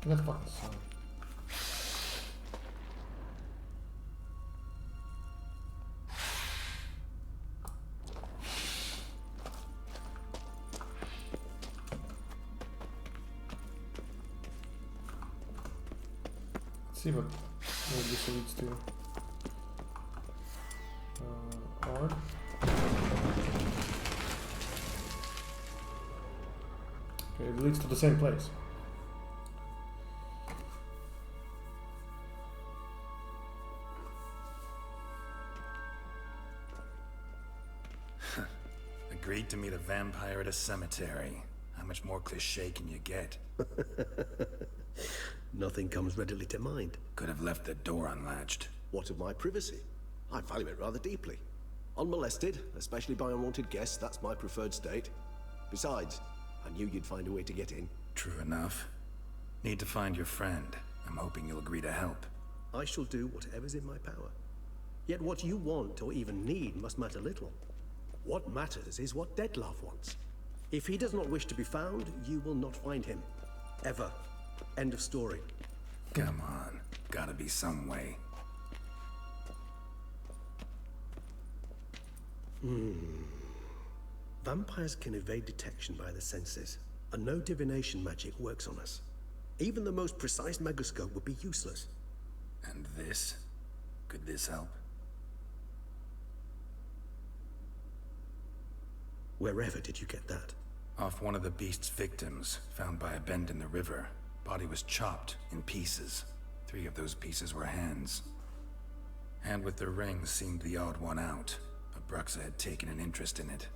That fucking sound. Let's see what this leads to. Or... Okay, it leads to the same place. Agreed to meet a vampire at a cemetery. How much more cliché can you get? Nothing comes readily to mind. Could have left the door unlatched. What of my privacy? I value it rather deeply. Unmolested, especially by unwanted guests, that's my preferred state. Besides, I knew you'd find a way to get in. True enough. Need to find your friend. I'm hoping you'll agree to help. I shall do whatever's in my power. Yet what you want or even need must matter little. What matters is what Dettlaff wants. If he does not wish to be found, you will not find him. Ever. End of story. Come on. Gotta be some way. Vampires can evade detection by the senses, and no divination magic works on us. Even the most precise megoscope would be useless. And this? Could this help? Wherever did you get that? Off one of the beast's victims, found by a bend in the river. Body was chopped in pieces. 3 of those pieces were hands. Hand with the ring seemed the odd one out. Bruxa had taken an interest in it.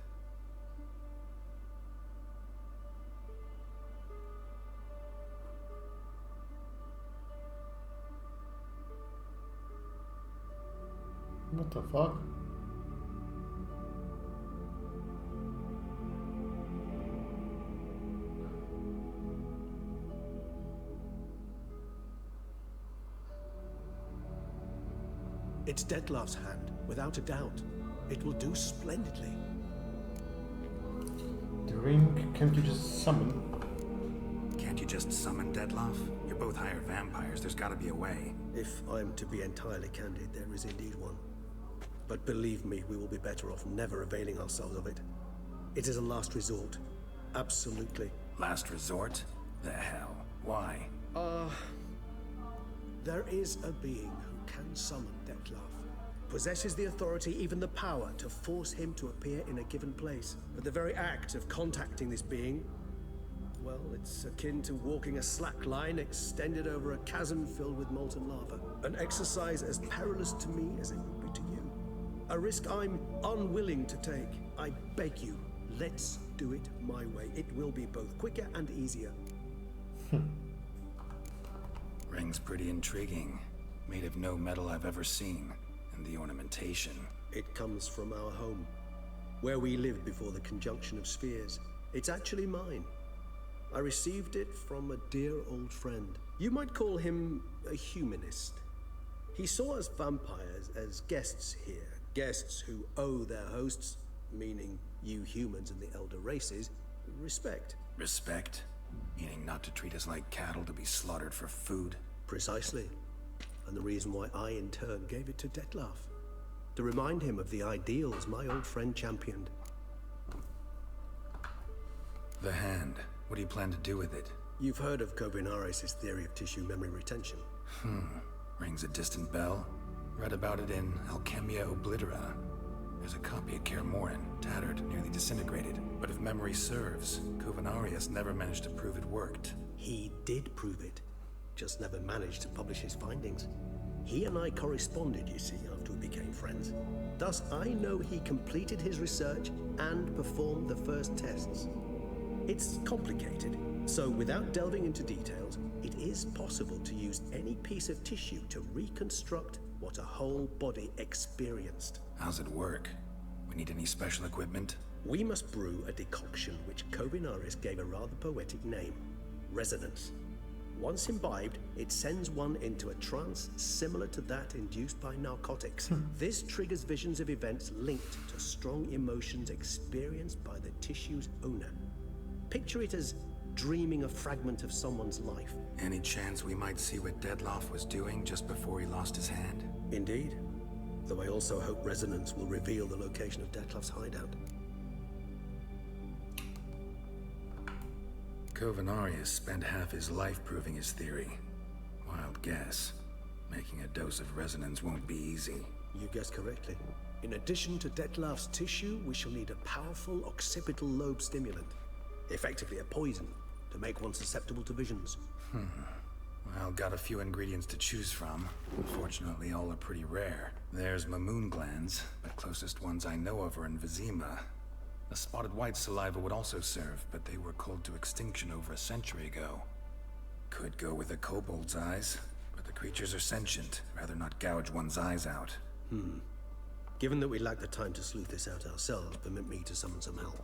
What the fuck? It's Dettlaff's hand, without a doubt. It will do splendidly. The ring, can't you just summon? Can't you just summon Dettlaff? You're both hired vampires. There's gotta be a way. If I'm to be entirely candid, there is indeed one. But believe me, we will be better off never availing ourselves of it. It is a last resort. Absolutely. Last resort? The hell? Why? There is a being who can summon Dettlaff. Possesses the authority, even the power, to force him to appear in a given place. But the very act of contacting this being, well, it's akin to walking a slack line extended over a chasm filled with molten lava. An exercise as perilous to me as it would be to you. A risk I'm unwilling to take. I beg you, let's do it my way. It will be both quicker and easier. Ring's pretty intriguing. Made of no metal I've ever seen. And the ornamentation. It comes from our home, where we lived before the conjunction of spheres. It's actually mine. I received it from a dear old friend. You might call him a humanist. He saw us vampires as guests here. Guests who owe their hosts, meaning you humans and the elder races, respect. Respect? Meaning not to treat us like cattle to be slaughtered for food? Precisely. And the reason why I, in turn, gave it to Dettlaff. To remind him of the ideals my old friend championed. The hand. What do you plan to do with it? You've heard of Kovinaris' theory of tissue memory retention. Rings a distant bell. Read about it in Alchemia Oblitera. There's a copy of Kaer Morhen, tattered, nearly disintegrated. But if memory serves, Kovinaris never managed to prove it worked. He did prove it. Just never managed to publish his findings. He and I corresponded, you see, after we became friends. Thus, I know he completed his research and performed the first tests. It's complicated, so without delving into details, it is possible to use any piece of tissue to reconstruct what a whole body experienced. How's it work? We need any special equipment? We must brew a decoction which Kovinaris gave a rather poetic name, resonance. Once imbibed, it sends one into a trance similar to that induced by narcotics. This triggers visions of events linked to strong emotions experienced by the tissue's owner. Picture it as dreaming a fragment of someone's life. Any chance we might see what Dettlaff was doing just before he lost his hand? Indeed. Though I also hope resonance will reveal the location of Dettlaff's hideout. Kovinaris spent half his life proving his theory. Wild guess. Making a dose of resonance won't be easy. You guessed correctly. In addition to Dettlaff's tissue, we shall need a powerful occipital lobe stimulant. Effectively a poison, to make one susceptible to visions. Well, got a few ingredients to choose from. Unfortunately, all are pretty rare. There's Mamoon glands, but closest ones I know of are in Vizima. The spotted white saliva would also serve, but they were culled to extinction over a century ago. Could go with a kobold's eyes, but the creatures are sentient. Rather not gouge one's eyes out. Given that we lack the time to sleuth this out ourselves, permit me to summon some help.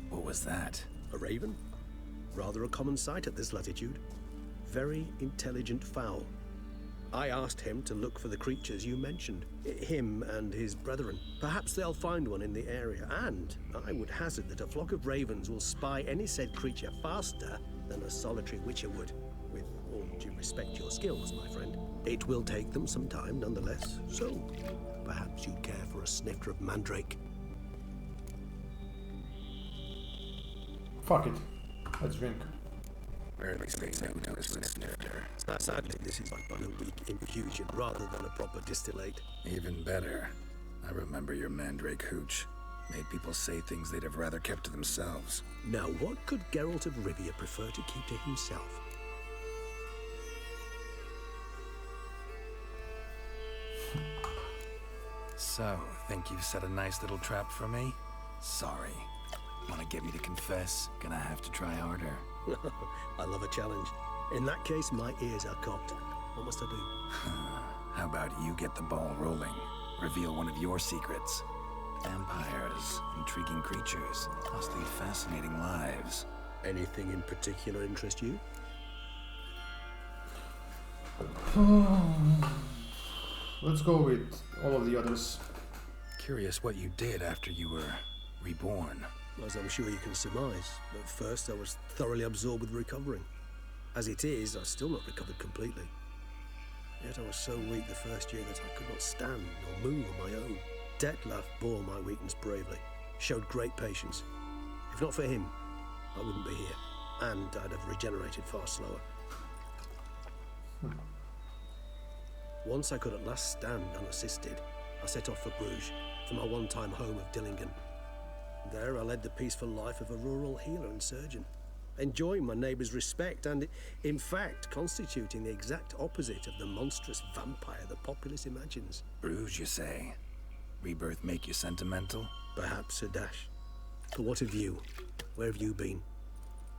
What was that? A raven? Rather a common sight at this latitude. Very intelligent fowl. I asked him to look for the creatures you mentioned. Him and his brethren. Perhaps they'll find one in the area, and I would hazard that a flock of ravens will spy any said creature faster than a solitary witcher would. With all due respect to your skills, my friend. It will take them some time, nonetheless, so perhaps you'd care for a snifter of mandrake. Fuck it. Let's drink. Sadly, this is like a weak infusion rather than a proper distillate. Even better. I remember your mandrake hooch. Made people say things they'd have rather kept to themselves. Now, what could Geralt of Rivia prefer to keep to himself? So, think you've set a nice little trap for me? Sorry. Wanna get me to confess? Gonna have to try harder. I love a challenge. In that case, my ears are cocked. What must I do? How about you get the ball rolling? Reveal one of your secrets. Vampires, intriguing creatures, must lead fascinating lives. Anything in particular interest you? Let's go with all of the others. Curious what you did after you were reborn. As I'm sure you can surmise, at first I was thoroughly absorbed with recovering. As it is, I've still not recovered completely. Yet I was so weak the first year that I could not stand or move on my own. Dettlaff bore my weakness bravely, showed great patience. If not for him, I wouldn't be here, and I'd have regenerated far slower. Once I could at last stand unassisted, I set off for Bruges, for my one-time home of Dillingen. There I led the peaceful life of a rural healer and surgeon, enjoying my neighbours' respect and, in fact, constituting the exact opposite of the monstrous vampire the populace imagines. Bruges, you say? Rebirth make you sentimental? Perhaps a dash. But what of you? Where have you been?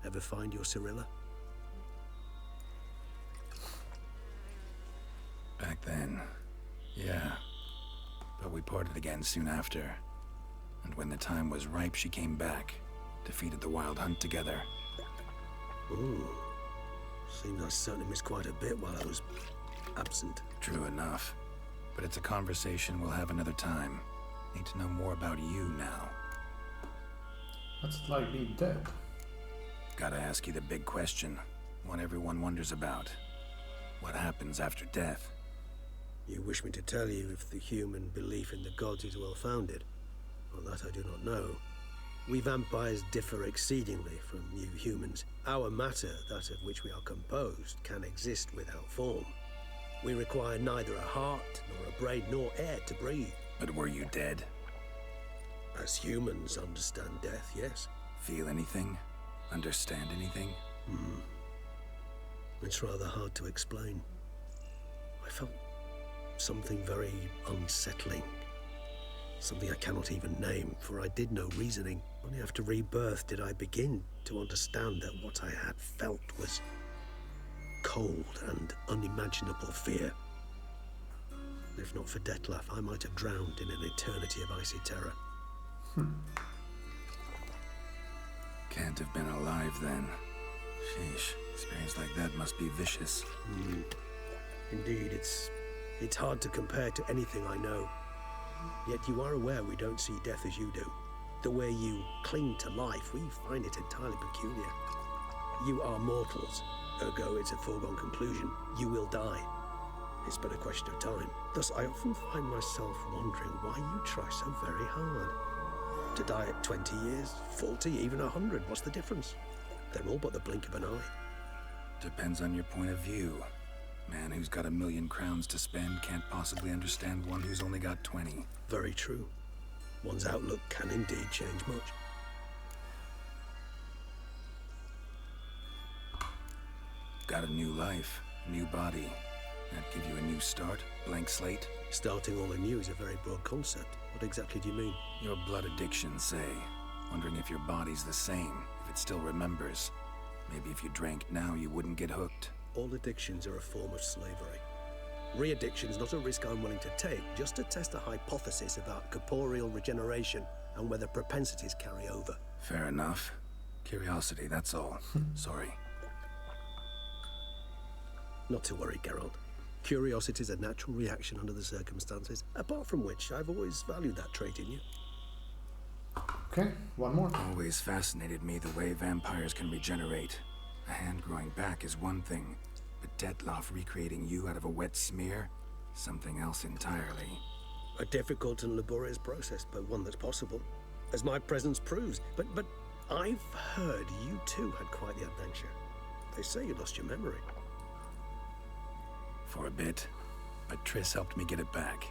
Ever find your Cyrilla? Back then, yeah. But we parted again soon after. And when the time was ripe, she came back. Defeated the Wild Hunt together. Ooh. Seems I certainly missed quite a bit while I was absent. True enough. But it's a conversation we'll have another time. Need to know more about you now. What's it like being dead? Gotta ask you the big question. One everyone wonders about. What happens after death? You wish me to tell you if the human belief in the gods is well founded? Well, that I do not know. We vampires differ exceedingly from you humans. Our matter, that of which we are composed, can exist without form. We require neither a heart, nor a brain, nor air to breathe. But were you dead? As humans understand death, yes. Feel anything? Understand anything? It's rather hard to explain. I felt something very unsettling. Something I cannot even name, for I did no reasoning. Only after rebirth did I begin to understand that what I had felt was cold and unimaginable fear. If not for Dettlaff, I might have drowned in an eternity of icy terror. Can't have been alive then. Sheesh, experience like that must be vicious. Indeed, it's hard to compare to anything I know. Yet you are aware we don't see death as you do. The way you cling to life, we find it entirely peculiar. You are mortals, ergo it's a foregone conclusion. You will die. It's but a question of time. Thus, I often find myself wondering why you try so very hard. To die at 20 years, 40, even 100, what's the difference? They're all but the blink of an eye. Depends on your point of view. Man who's got 1,000,000 crowns to spend can't possibly understand one who's only got 20. Very true. One's outlook can indeed change much. Got a new life, new body. That give you a new start, blank slate? Starting all anew is a very broad concept. What exactly do you mean? Your blood addiction, say. Wondering if your body's the same, if it still remembers. Maybe if you drank now, you wouldn't get hooked. All addictions are a form of slavery. Re-addiction's not a risk I'm willing to take, just to test a hypothesis about corporeal regeneration and whether propensities carry over. Fair enough. Curiosity, that's all. Sorry. Not to worry, Geralt. Curiosity's a natural reaction under the circumstances, apart from which I've always valued that trait in you. Okay, one more. Always fascinated me the way vampires can regenerate. A hand growing back is one thing, but Dettlaff recreating you out of a wet smear? Something else entirely. A difficult and laborious process, but one that's possible, as my presence proves. But I've heard you too had quite the adventure. They say you lost your memory. For a bit, but Triss helped me get it back.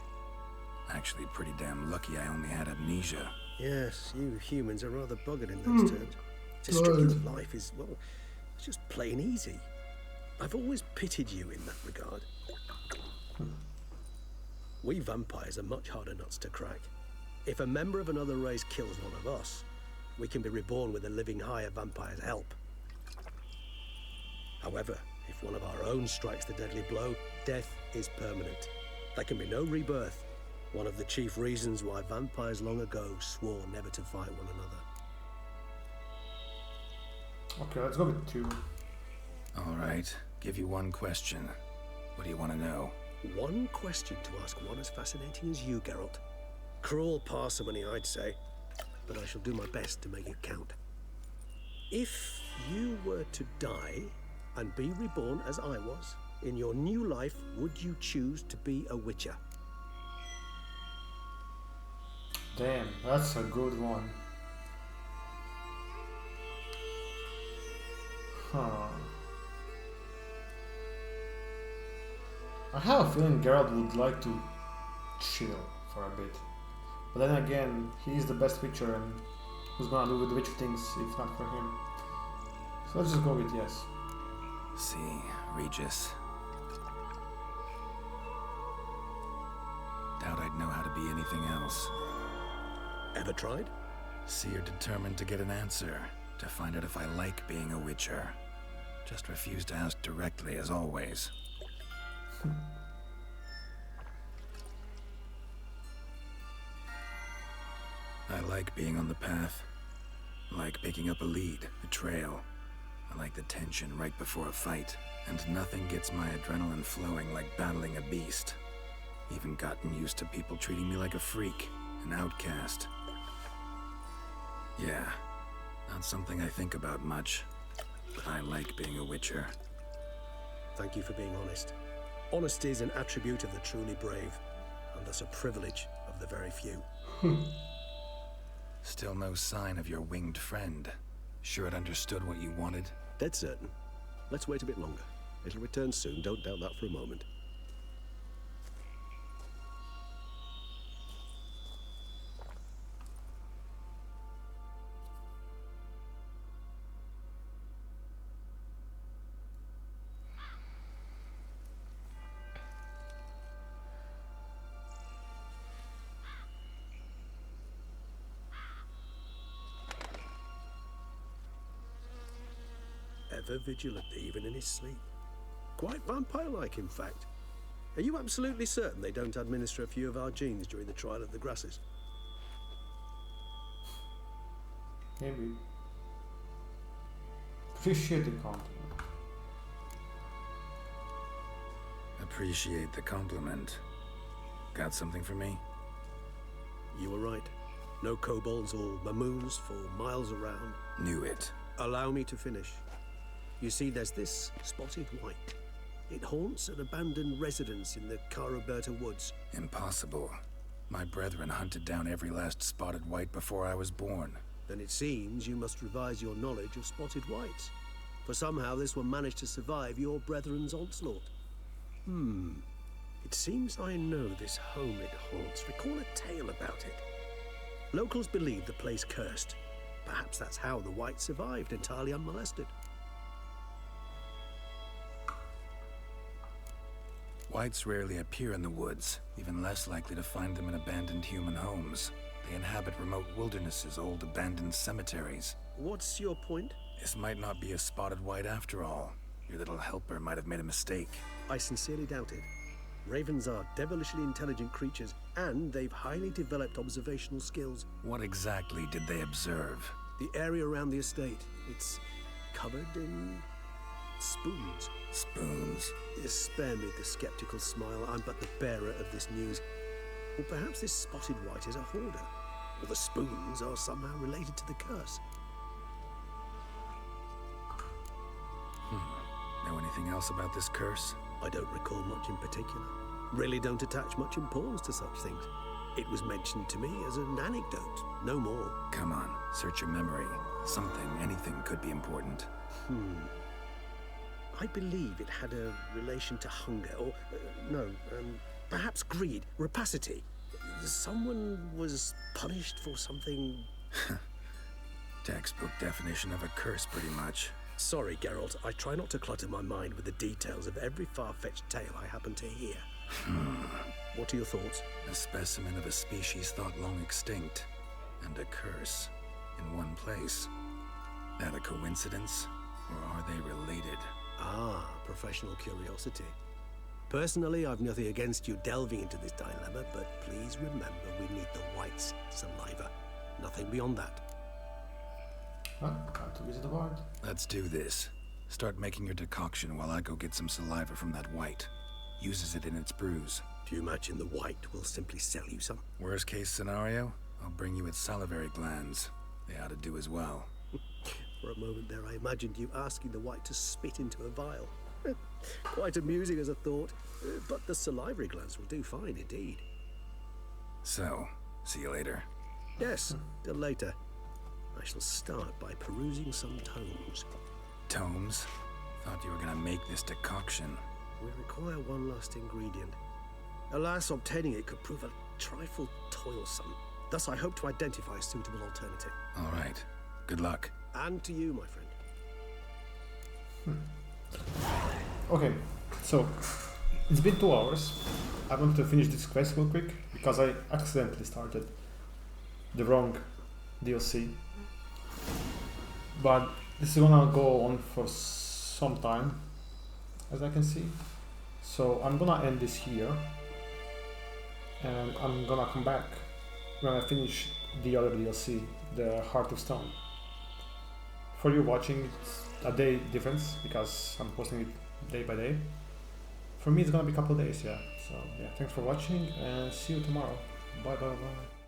Actually pretty damn lucky I only had amnesia. Yes, you humans are rather buggered in those terms. To strip you of life is, well, it's just plain easy. I've always pitied you in that regard. We vampires are much harder nuts to crack. If a member of another race kills one of us, we can be reborn with a living higher vampire's help. However, if one of our own strikes the deadly blow, death is permanent. There can be no rebirth. One of the chief reasons why vampires long ago swore never to fight one another. Okay, let's go with 2. All right, give you one question. What do you want to know? One question to ask one as fascinating as you, Geralt. Cruel parsimony, I'd say, but I shall do my best to make it count. If you were to die and be reborn as I was, in your new life, would you choose to be a witcher? Damn, that's a good one. I have a feeling Geralt would like to chill for a bit. But then again, he's the best Witcher, and who's gonna do with the Witcher things if not for him? So let's just go with yes. See, Regis. Doubt I'd know how to be anything else. Ever tried? See, you're determined to get an answer, to find out if I like being a Witcher. Just refuse to ask directly, as always. I like being on the path. I like picking up a lead, a trail. I like the tension right before a fight. And nothing gets my adrenaline flowing like battling a beast. Even gotten used to people treating me like a freak, an outcast. Yeah, not something I think about much, but I like being a witcher. Thank you for being honest. Honesty is an attribute of the truly brave, and thus a privilege of the very few. Still no sign of your winged friend. Sure it understood what you wanted? Dead certain. Let's wait a bit longer. It'll return soon, don't doubt that for a moment. Ever vigilant, even in his sleep. Quite vampire-like, in fact. Are you absolutely certain they don't administer a few of our genes during the trial of the grasses? Maybe. Appreciate the compliment. Appreciate the compliment. Got something for me? You were right. No kobolds or mamoons for miles around. Knew it. Allow me to finish. You see, there's this spotted white. It haunts an abandoned residence in the Caraberta woods. Impossible. My brethren hunted down every last spotted white before I was born. Then it seems you must revise your knowledge of spotted whites. For somehow this one managed to survive your brethren's onslaught. It seems I know this home it haunts. Recall a tale about it. Locals believe the place cursed. Perhaps that's how the white survived entirely unmolested. Whites rarely appear in the woods, even less likely to find them in abandoned human homes. They inhabit remote wildernesses, old abandoned cemeteries. What's your point? This might not be a spotted white after all. Your little helper might have made a mistake. I sincerely doubt it. Ravens are devilishly intelligent creatures, and they've highly developed observational skills. What exactly did they observe? The area around the estate. It's covered in spoons. Spoons? Spare me the skeptical smile. I'm but the bearer of this news. Or perhaps this spotted white is a hoarder. Or the spoons are somehow related to the curse. Know anything else about this curse? I don't recall much in particular. Really don't attach much importance to such things. It was mentioned to me as an anecdote, no more. Come on, search your memory. Something, anything could be important. I believe it had a relation to hunger, or, perhaps greed, rapacity. Someone was punished for something... Textbook definition of a curse, pretty much. Sorry, Geralt. I try not to clutter my mind with the details of every far-fetched tale I happen to hear. What are your thoughts? A specimen of a species thought long extinct, and a curse in one place. That a coincidence, or are they related? Ah, professional curiosity. Personally, I've nothing against you delving into this dilemma, but please remember we need the white's saliva. Nothing beyond that. Well, time to visit the ward. Let's do this. Start making your decoction while I go get some saliva from that white. Uses it in its brews. If you imagine the white, we'll simply sell you some. Worst case scenario, I'll bring you its salivary glands. They ought to do as well. For a moment there, I imagined you asking the white to spit into a vial. Quite amusing as a thought, but the salivary glands will do fine indeed. So, see you later. Yes, till later. I shall start by perusing some tomes. Tomes? Thought you were gonna make this decoction. We require one last ingredient. Alas, obtaining it could prove a trifle toilsome. Thus, I hope to identify a suitable alternative. All right. Good luck. And to you, my friend. Okay, so it's been 2 hours. I want to finish this quest real quick because I accidentally started the wrong DLC. But this is gonna go on for some time, as I can see. So I'm gonna end this here, and I'm gonna come back when I finish the other DLC, the Heart of Stone. For you watching, it's a day difference because I'm posting it day by day. for me it's gonna be a couple of days, yeah. So yeah, thanks for watching and see you tomorrow. Bye bye bye.